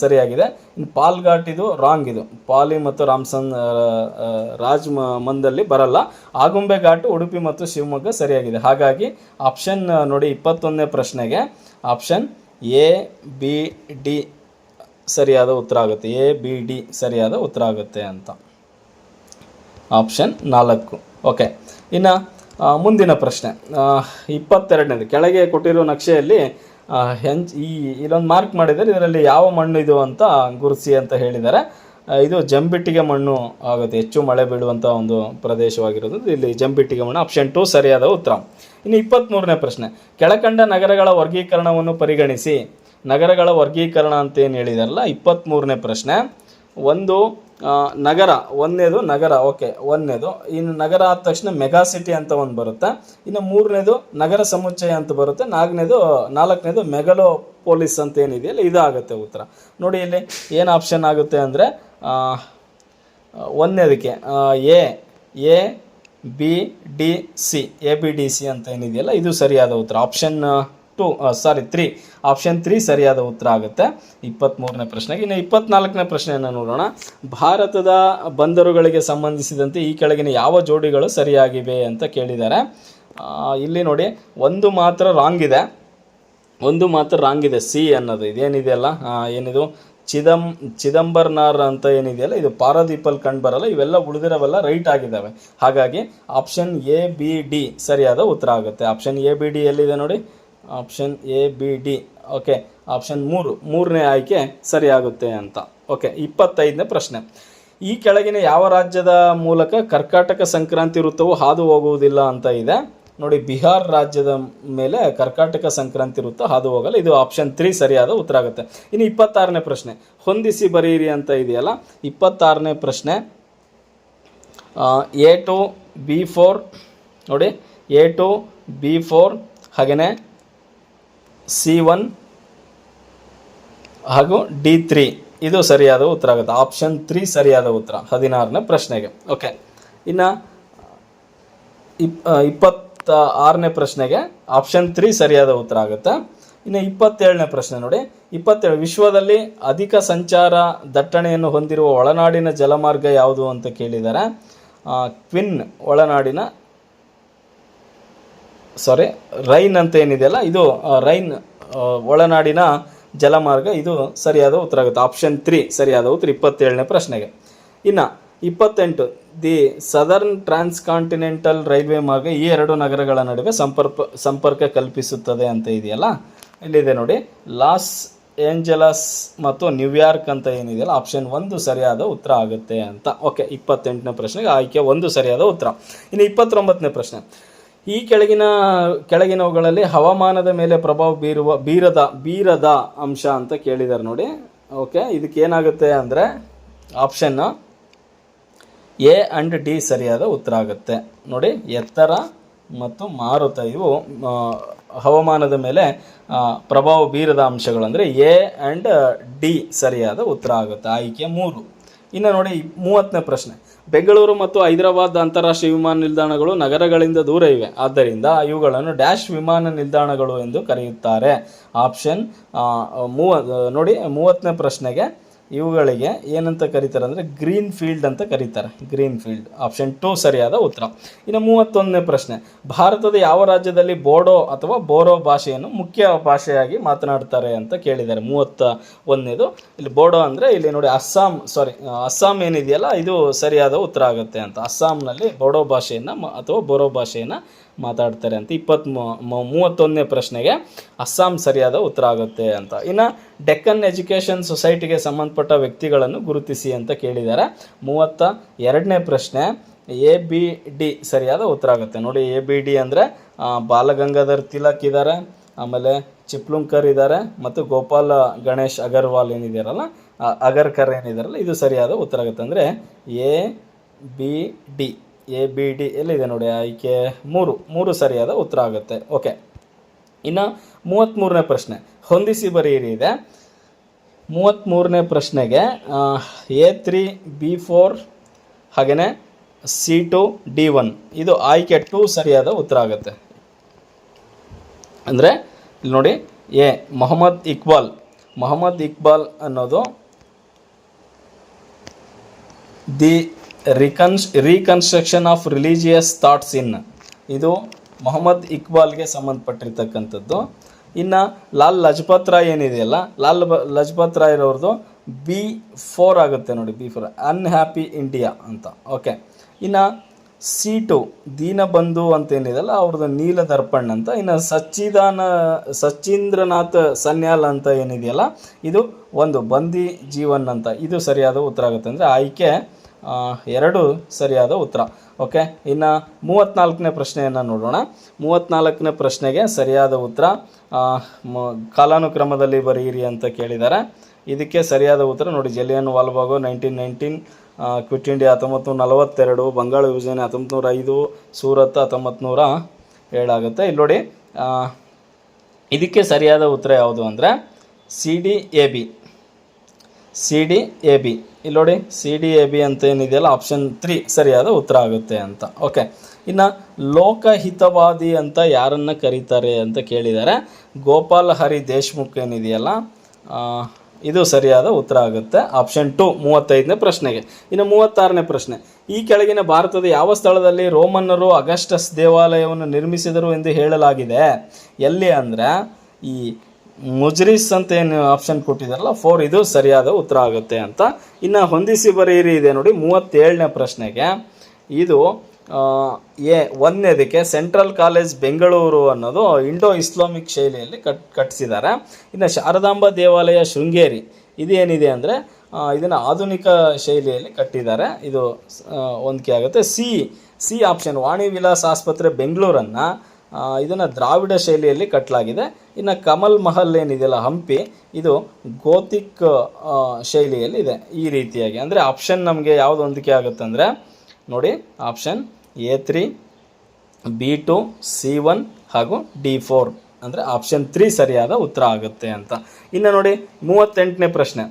ಸರಿಯಾಗಿದೆ. ಇನ್ನು ಪಾಲ್ಘಾಟ್ ಇದು ರಾಂಗ್, ಇದು ಪಾಲಿ ಮತ್ತು ರಾಜಮಂದಲ್ಲಿ ಬರಲ್ಲ. ಆಗುಂಬೆ ಘಾಟ್ ಉಡುಪಿ ಮತ್ತು ಶಿವಮೊಗ್ಗ ಸರಿಯಾಗಿದೆ. ಹಾಗಾಗಿ ಆಪ್ಷನ್ ನೋಡಿ 21ನೇ ಪ್ರಶ್ನೆಗೆ ಆಪ್ಷನ್ ಎ ಬಿ ಡಿ ಸರಿಯಾದ ಉತ್ತರ ಆಗುತ್ತೆ. ಎ ಬಿ ಡಿ ಸರಿಯಾದ ಉತ್ತರ ಆಗುತ್ತೆ ಅಂತ ಆಪ್ಷನ್ 4. ಓಕೆ, ಇನ್ನು ಮುಂದಿನ ಪ್ರಶ್ನೆ 22ನೇದು. ಕೆಳಗೆ ಕೊಟ್ಟಿರೋ ನಕ್ಷೆಯಲ್ಲಿ ಇಲ್ಲೊಂದು ಮಾರ್ಕ್ ಮಾಡಿದ್ದಾರೆ, ಇದರಲ್ಲಿ ಯಾವ ಮಣ್ಣು ಇದು ಅಂತ ಗುರುತಿಸಿ ಅಂತ ಹೇಳಿದ್ದಾರೆ. ಇದು ಜಂಬಿಟ್ಟಿಗೆ ಮಣ್ಣು ಆಗುತ್ತೆ, ಹೆಚ್ಚು ಮಳೆ ಬೀಳುವಂಥ ಒಂದು ಪ್ರದೇಶವಾಗಿರೋದು ಇಲ್ಲಿ ಜಂಬಿಟ್ಟಿಗೆ ಮಣ್ಣು. ಆಪ್ಷನ್ 2 ಸರಿಯಾದ ಉತ್ತರ. ಇನ್ನು 23ನೇ ಪ್ರಶ್ನೆ, ಕೆಳಕಂಡ ನಗರಗಳ ವರ್ಗೀಕರಣವನ್ನು ಪರಿಗಣಿಸಿ. ನಗರಗಳ ವರ್ಗೀಕರಣ ಅಂತ ಏನು ಹೇಳಿದಾರಲ್ಲ, 23ನೇ ಪ್ರಶ್ನೆ. ಒಂದು ನಗರ, ಒಂದನೇದು ನಗರ, ಓಕೆ ಒಂದನೇದು. ಇನ್ನು ನಗರ ಆದ ತಕ್ಷಣ ಮೆಗಾ ಸಿಟಿ ಅಂತ ಒಂದು ಬರುತ್ತೆ. ಇನ್ನು 3ನೇದು ನಗರ ಸಮುಚ್ಚಯ ಅಂತ ಬರುತ್ತೆ. 4ನೇದು ಮೆಗಲೋ ಪೊಲೀಸ್ ಅಂತ ಏನಿದೆಯಲ್ಲ ಇದು ಆಗುತ್ತೆ ಉತ್ತರ. ನೋಡಿ ಇಲ್ಲಿ ಏನು ಆಪ್ಷನ್ ಆಗುತ್ತೆ ಅಂದರೆ 1ನೇದಕ್ಕೆ A B D C, A B D C ಅಂತ ಏನಿದೆಯಲ್ಲ ಇದು ಸರಿಯಾದ ಉತ್ತರ. ಆಪ್ಷನ್ 3 ಆಪ್ಷನ್ 3 ಸರಿಯಾದ ಉತ್ತರ ಆಗುತ್ತೆ 23ನೇ ಪ್ರಶ್ನೆಗೆ. ಇನ್ನು 24ನೇ ಪ್ರಶ್ನೆಯನ್ನು ನೋಡೋಣ. ಭಾರತದ ಬಂದರುಗಳಿಗೆ ಸಂಬಂಧಿಸಿದಂತೆ ಈ ಕೆಳಗಿನ ಯಾವ ಜೋಡಿಗಳು ಸರಿಯಾಗಿವೆ ಅಂತ ಕೇಳಿದ್ದಾರೆ. ಇಲ್ಲಿ ನೋಡಿ ಒಂದು ಮಾತ್ರ ರಾಂಗ್ ಇದೆ, ಸಿ ಅನ್ನೋದು ಇದೇನಿದೆಯಲ್ಲ, ಏನಿದು ಚಿದಂಬರ್ನಾರ್ ಅಂತ ಏನಿದೆಯಲ್ಲ ಇದು ಪಾರದೀಪಲ್ಲಿ ಕಂಡು ಬರಲ್ಲ. ಇವೆಲ್ಲ ಉಳಿದಿರೋವೆಲ್ಲ ರೈಟ್ ಆಗಿದ್ದಾವೆ. ಹಾಗಾಗಿ ಆಪ್ಷನ್ ಎ ಬಿ ಡಿ ಸರಿಯಾದ ಉತ್ತರ ಆಗುತ್ತೆ. ಆಪ್ಷನ್ ಎ ಬಿ ಡಿ ಎಲ್ಲಿದೆ ನೋಡಿ, option A B D. Okay, option 3ನೇ ಆಯ್ಕೆ ಸರಿಯಾಗುತ್ತೆ ಅಂತ. ಓಕೆ, 25ನೇ ಪ್ರಶ್ನೆ. ಈ ಕೆಳಗಿನ ಯಾವ ರಾಜ್ಯದ ಮೂಲಕ ಕರ್ಕಾಟಕ ಸಂಕ್ರಾಂತಿ ವೃತ್ತವು ಹಾದು ಹೋಗುವುದಿಲ್ಲ ಅಂತ ಇದೆ. ನೋಡಿ, ಬಿಹಾರ್ ರಾಜ್ಯದ ಮೇಲೆ ಕರ್ಕಾಟಕ ಸಂಕ್ರಾಂತಿ ವೃತ್ತ ಹಾದು ಹೋಗಲ್ಲ. ಇದು ಆಪ್ಷನ್ 3 ಸರಿಯಾದ ಉತ್ತರ ಆಗುತ್ತೆ. ಇನ್ನು 26ನೇ ಪ್ರಶ್ನೆ, ಹೊಂದಿಸಿ ಬರೆಯಿರಿ ಅಂತ ಇದೆಯಲ್ಲ. 26ನೇ ಪ್ರಶ್ನೆ A2 B4 ನೋಡಿ, A2 B4 ಹಾಗೆಯೇ C1 ಹಾಗೂ D3 ಇದು ಸರಿಯಾದ ಉತ್ತರ ಆಗುತ್ತೆ. ಆಪ್ಷನ್ 3 ಸರಿಯಾದ ಉತ್ತರ 16ನೇ ಪ್ರಶ್ನೆಗೆ. ಓಕೆ, ಇನ್ನು 26ನೇ ಪ್ರಶ್ನೆಗೆ ಆಪ್ಷನ್ 3 ಸರಿಯಾದ ಉತ್ತರ ಆಗುತ್ತೆ. ಇನ್ನು 27ನೇ ಪ್ರಶ್ನೆ ನೋಡಿ, 27 ವಿಶ್ವದಲ್ಲಿ ಅಧಿಕ ಸಂಚಾರ ದಟ್ಟಣೆಯನ್ನು ಹೊಂದಿರುವ ಒಳನಾಡಿನ ಜಲಮಾರ್ಗ ಯಾವುದು ಅಂತ ಕೇಳಿದ್ದಾರೆ. ಕ್ವಿನ್ ಒಳನಾಡಿನ ರೈನ್ ಅಂತ ಏನಿದೆಯಲ್ಲ ಇದು ರೈನ್ ಒಳನಾಡಿನ ಜಲಮಾರ್ಗ ಇದು ಸರಿಯಾದ ಉತ್ತರ ಆಗುತ್ತೆ. ಆಪ್ಷನ್ 3 ಸರಿಯಾದ ಉತ್ತರ 27ನೇ ಪ್ರಶ್ನೆಗೆ. ಇನ್ನು 28 ದಿ ಸದರ್ನ್ ಟ್ರಾನ್ಸ್ಕಾಂಟಿನೆಂಟಲ್ ರೈಲ್ವೆ ಮಾರ್ಗ ಈ 2 ನಗರಗಳ ನಡುವೆ ಸಂಪರ್ಕ ಕಲ್ಪಿಸುತ್ತದೆ ಅಂತ ಇದೆಯಲ್ಲ, ಇಲ್ಲಿದೆ ನೋಡಿ, ಲಾಸ್ ಏಂಜಲಸ್ ಮತ್ತು ನ್ಯೂಯಾರ್ಕ್ ಅಂತ ಏನಿದೆಯಲ್ಲ ಆಪ್ಷನ್ 1 ಸರಿಯಾದ ಉತ್ತರ ಆಗುತ್ತೆ ಅಂತ. ಓಕೆ, 28ನೇ ಪ್ರಶ್ನೆಗೆ ಆಯ್ಕೆ 1 ಸರಿಯಾದ ಉತ್ತರ. ಇನ್ನು 29ನೇ ಪ್ರಶ್ನೆ, ಈ ಕೆಳಗಿನವುಗಳಲ್ಲಿ ಹವಾಮಾನದ ಮೇಲೆ ಪ್ರಭಾವ ಬೀರದ ಅಂಶ ಅಂತ ಕೇಳಿದ್ದಾರೆ ನೋಡಿ. ಓಕೆ, ಇದಕ್ಕೆ ಏನಾಗುತ್ತೆ ಅಂದರೆ ಆಪ್ಷನ್ ಎ ಅಂಡ್ ಡಿ ಸರಿಯಾದ ಉತ್ತರ ಆಗುತ್ತೆ. ನೋಡಿ, ಎತ್ತರ ಮತ್ತು ಮಾರುತ ಇವು ಹವಾಮಾನದ ಮೇಲೆ ಪ್ರಭಾವ ಬೀರದ ಅಂಶಗಳು ಅಂದರೆ ಎ ಆ್ಯಂಡ್ ಡಿ ಸರಿಯಾದ ಉತ್ತರ ಆಗುತ್ತೆ, ಆಯ್ಕೆ 3. ಇನ್ನು ನೋಡಿ 30ನೇ ಪ್ರಶ್ನೆ, ಬೆಂಗಳೂರು ಮತ್ತು ಹೈದರಾಬಾದ್ ಅಂತಾರಾಷ್ಟ್ರೀಯ ವಿಮಾನ ನಿಲ್ದಾಣಗಳು ನಗರಗಳಿಂದ ದೂರ ಇವೆ, ಆದ್ದರಿಂದ ಇವುಗಳನ್ನು ಡ್ಯಾಶ್ ವಿಮಾನ ನಿಲ್ದಾಣಗಳು ಎಂದು ಕರೆಯುತ್ತಾರೆ. ಆಪ್ಷನ್ ನೋಡಿ 30ನೇ ಪ್ರಶ್ನೆಗೆ ಇವುಗಳಿಗೆ ಏನಂತ ಕರೀತಾರೆ ಅಂದರೆ ಗ್ರೀನ್ ಫೀಲ್ಡ್ ಅಂತ ಕರೀತಾರೆ, ಗ್ರೀನ್ ಫೀಲ್ಡ್. ಆಪ್ಷನ್ 2 ಸರಿಯಾದ ಉತ್ತರ. ಇನ್ನು 31ನೇ ಪ್ರಶ್ನೆ, ಭಾರತದ ಯಾವ ರಾಜ್ಯದಲ್ಲಿ ಬೋಡೋ ಅಥವಾ ಬೋರೋ ಭಾಷೆಯನ್ನು ಮುಖ್ಯ ಭಾಷೆಯಾಗಿ ಮಾತನಾಡ್ತಾರೆ ಅಂತ ಕೇಳಿದ್ದಾರೆ. 31ನೇದು ಇಲ್ಲಿ ಬೋಡೋ ಅಂದರೆ ಇಲ್ಲಿ ನೋಡಿ ಅಸ್ಸಾಂ ಏನಿದೆಯಲ್ಲ ಇದು ಸರಿಯಾದ ಉತ್ತರ ಆಗುತ್ತೆ ಅಂತ. ಅಸ್ಸಾಂನಲ್ಲಿ ಬೋಡೋ ಭಾಷೆಯನ್ನು ಅಥವಾ ಬೋರೋ ಭಾಷೆಯನ್ನು ಮಾತಾಡ್ತಾರೆ ಅಂತ. 31ನೇ ಪ್ರಶ್ನೆಗೆ ಅಸ್ಸಾಂ ಸರಿಯಾದ ಉತ್ತರ ಆಗುತ್ತೆ ಅಂತ. ಇನ್ನು ಡೆಕ್ಕನ್ ಎಜುಕೇಷನ್ ಸೊಸೈಟಿಗೆ ಸಂಬಂಧಪಟ್ಟ ವ್ಯಕ್ತಿಗಳನ್ನು ಗುರುತಿಸಿ ಅಂತ ಕೇಳಿದ್ದಾರೆ. 32ನೇ ಪ್ರಶ್ನೆ ಎ ಬಿ ಡಿ ಸರಿಯಾದ ಉತ್ತರ ಆಗುತ್ತೆ. ನೋಡಿ, ಎ ಬಿ ಡಿ ಅಂದರೆ ಬಾಲಗಂಗಾಧರ್ ತಿಲಕ್ ಇದ್ದಾರೆ, ಆಮೇಲೆ ಚಿಪ್ಲುಂಕರ್ ಇದ್ದಾರೆ ಮತ್ತು ಗೋಪಾಲ ಗಣೇಶ್ ಅಗರ್ವಾಲ್ ಅಗರ್ಕರ್ ಏನಿದಾರಲ್ಲ ಇದು ಸರಿಯಾದ ಉತ್ತರ ಆಗುತ್ತೆ. ಅಂದರೆ ಎ ಬಿ ಡಿ ಎಲ್ಲಿದೆ ನೋಡಿ, ಆಯ್ಕೆ 3 ಸರಿಯಾದ ಉತ್ತರ ಆಗುತ್ತೆ. ಓಕೆ, ಇನ್ನು 33ನೇ ಪ್ರಶ್ನೆ ಹೊಂದಿಸಿ ಬರೆಯಿರಿ ಇದೆ. 33ನೇ ಪ್ರಶ್ನೆಗೆ A3 B4 ಹಾಗೆಯೇ C2 D1 ಇದು ಆಯ್ಕೆ 2 ಸರಿಯಾದ ಉತ್ತರ ಆಗುತ್ತೆ. ಅಂದರೆ ಇಲ್ಲಿ ನೋಡಿ, ಎ ಮೊಹಮ್ಮದ್ ಇಕ್ಬಾಲ್ ಅನ್ನೋದು the reconstruction of religious thoughts in, ಇದು ಮೊಹಮ್ಮದ್ ಇಕ್ಬಾಲ್ಗೆ ಸಂಬಂಧಪಟ್ಟಿರ್ತಕ್ಕಂಥದ್ದು. ಇನ್ನು ಲಾಲ್ ಲಜಪತ್ ರಾಯ್ ಏನಿದೆಯಲ್ಲ, ಲಜಪತ್ ರಾಯ್ ಅವ್ರದ್ದು B4 ಆಗುತ್ತೆ ನೋಡಿ, B4 ಅನ್ಹ್ಯಾಪಿ ಇಂಡಿಯಾ ಅಂತ. ಓಕೆ, ಇನ್ನು C2 ದೀನಬಂಧು ಅಂತ ಏನಿದೆಯಲ್ಲ ಅವ್ರದ್ದು ನೀಲದರ್ಪಣ್ ಅಂತ. ಇನ್ನು ಸಚೀಂದ್ರನಾಥ್ ಸನ್ಯಾಲ್ ಅಂತ ಏನಿದೆಯಲ್ಲ ಇದು ಒಂದು ಬಂದಿ ಜೀವನ್ ಅಂತ. ಇದು ಸರಿಯಾದ ಉತ್ತರ ಆಗುತ್ತೆ. ಅಂದರೆ ಆಯ್ಕೆ 2 ಸರಿಯಾದ ಉತ್ತರ. ಓಕೆ, ಇನ್ನು 34ನೇ ಪ್ರಶ್ನೆಯನ್ನು ನೋಡೋಣ. 34ನೇ ಪ್ರಶ್ನೆಗೆ ಸರಿಯಾದ ಉತ್ತರ ಕಾಲಾನುಕ್ರಮದಲ್ಲಿ ಬರೆಯಿರಿ ಅಂತ ಕೇಳಿದ್ದಾರೆ. ಇದಕ್ಕೆ ಸರಿಯಾದ ಉತ್ತರ ನೋಡಿ, ಜಲಿಯನ್ ವಾಲಾಬಾಗ್ 1919, ಕ್ವಿಟ್ ಇಂಡಿಯಾ 1942, ಬಂಗಾಳ ವಿಭಜನೆ 1905, ಸೂರತ್ 1907 ಆಗುತ್ತೆ. ಇಲ್ಲಿ ನೋಡಿ, ಇದಕ್ಕೆ ಸರಿಯಾದ ಉತ್ತರ ಯಾವುದು ಅಂದರೆ CDAB. ಇಲ್ಲಿ ನೋಡಿ, CDAB ಅಂತ ಏನಿದೆಯಲ್ಲ ಆಪ್ಷನ್ 3 ಸರಿಯಾದ ಉತ್ತರ ಆಗುತ್ತೆ ಅಂತ. ಓಕೆ, ಇನ್ನು ಲೋಕಹಿತವಾದಿ ಅಂತ ಯಾರನ್ನ ಕರೀತಾರೆ ಅಂತ ಕೇಳಿದ್ದಾರೆ. ಗೋಪಾಲ್ ಹರಿ ದೇಶ್ಮುಖ್ ಏನಿದೆಯಲ್ಲ ಇದು ಸರಿಯಾದ ಉತ್ತರ ಆಗುತ್ತೆ, ಆಪ್ಷನ್ 2 35ನೇ ಪ್ರಶ್ನೆಗೆ. ಇನ್ನು 36ನೇ ಪ್ರಶ್ನೆ, ಈ ಕೆಳಗಿನ ಭಾರತದ ಯಾವ ಸ್ಥಳದಲ್ಲಿ ರೋಮನ್ನರು ಅಗಸ್ಟಸ್ ದೇವಾಲಯವನ್ನು ನಿರ್ಮಿಸಿದರು ಎಂದು ಹೇಳಲಾಗಿದೆ? ಎಲ್ಲಿ ಅಂದರೆ ಈ ಮುಜ್ರಿಸ್ ಅಂತ ಏನು ಆಪ್ಷನ್ ಕೊಟ್ಟಿದ್ದಾರಲ್ಲ 4, ಇದು ಸರಿಯಾದ ಉತ್ತರ ಆಗುತ್ತೆ ಅಂತ. ಇನ್ನು ಹೊಂದಿಸಿ ಬರೆಯಿರಿ ಇದೆ ನೋಡಿ 37ನೇ ಪ್ರಶ್ನೆಗೆ. ಇದು ಒಂದನೇದಕ್ಕೆ ಸೆಂಟ್ರಲ್ ಕಾಲೇಜ್ ಬೆಂಗಳೂರು ಅನ್ನೋದು ಇಂಡೋ ಇಸ್ಲಾಮಿಕ್ ಶೈಲಿಯಲ್ಲಿ ಕಟ್ಟಿಸಿದ್ದಾರೆ. ಇನ್ನು ಶಾರದಾಂಬಾ ದೇವಾಲಯ ಶೃಂಗೇರಿ ಇದೇನಿದೆ ಅಂದರೆ ಇದನ್ನು ಆಧುನಿಕ ಶೈಲಿಯಲ್ಲಿ ಕಟ್ಟಿದ್ದಾರೆ, ಇದು ಹೊಂದಿಕೆ ಆಗುತ್ತೆ. ಸಿ ಆಪ್ಷನ್ ವಾಣಿ ವಿಲಾಸ್ ಆಸ್ಪತ್ರೆ ಬೆಂಗಳೂರನ್ನು ಇದನ್ನು ದ್ರಾವಿಡ ಶೈಲಿಯಲ್ಲಿ ಕಟ್ಟಲಾಗಿದೆ. ಇನ್ನು ಕಮಲ್ ಮಹಲ್ ಏನಿದೆಯಲ್ಲ ಹಂಪಿ, ಇದು ಗೋತಿಕ್ ಶೈಲಿಯಲ್ಲಿ ಇದೆ ಈ ರೀತಿಯಾಗಿ. ಅಂದರೆ ಆಪ್ಷನ್ ನಮಗೆ ಯಾವುದು ಹೊಂದಿಕೆ ಆಗುತ್ತೆ ಅಂದರೆ ನೋಡಿ, ಆಪ್ಷನ್ A3, B2, C1 ಹಾಗೂ D4 ಅಂದರೆ ಆಪ್ಷನ್ 3 ಸರಿಯಾದ ಉತ್ತರ ಆಗುತ್ತೆ ಅಂತ. ಇನ್ನು ನೋಡಿ 38ನೇ ಪ್ರಶ್ನೆ,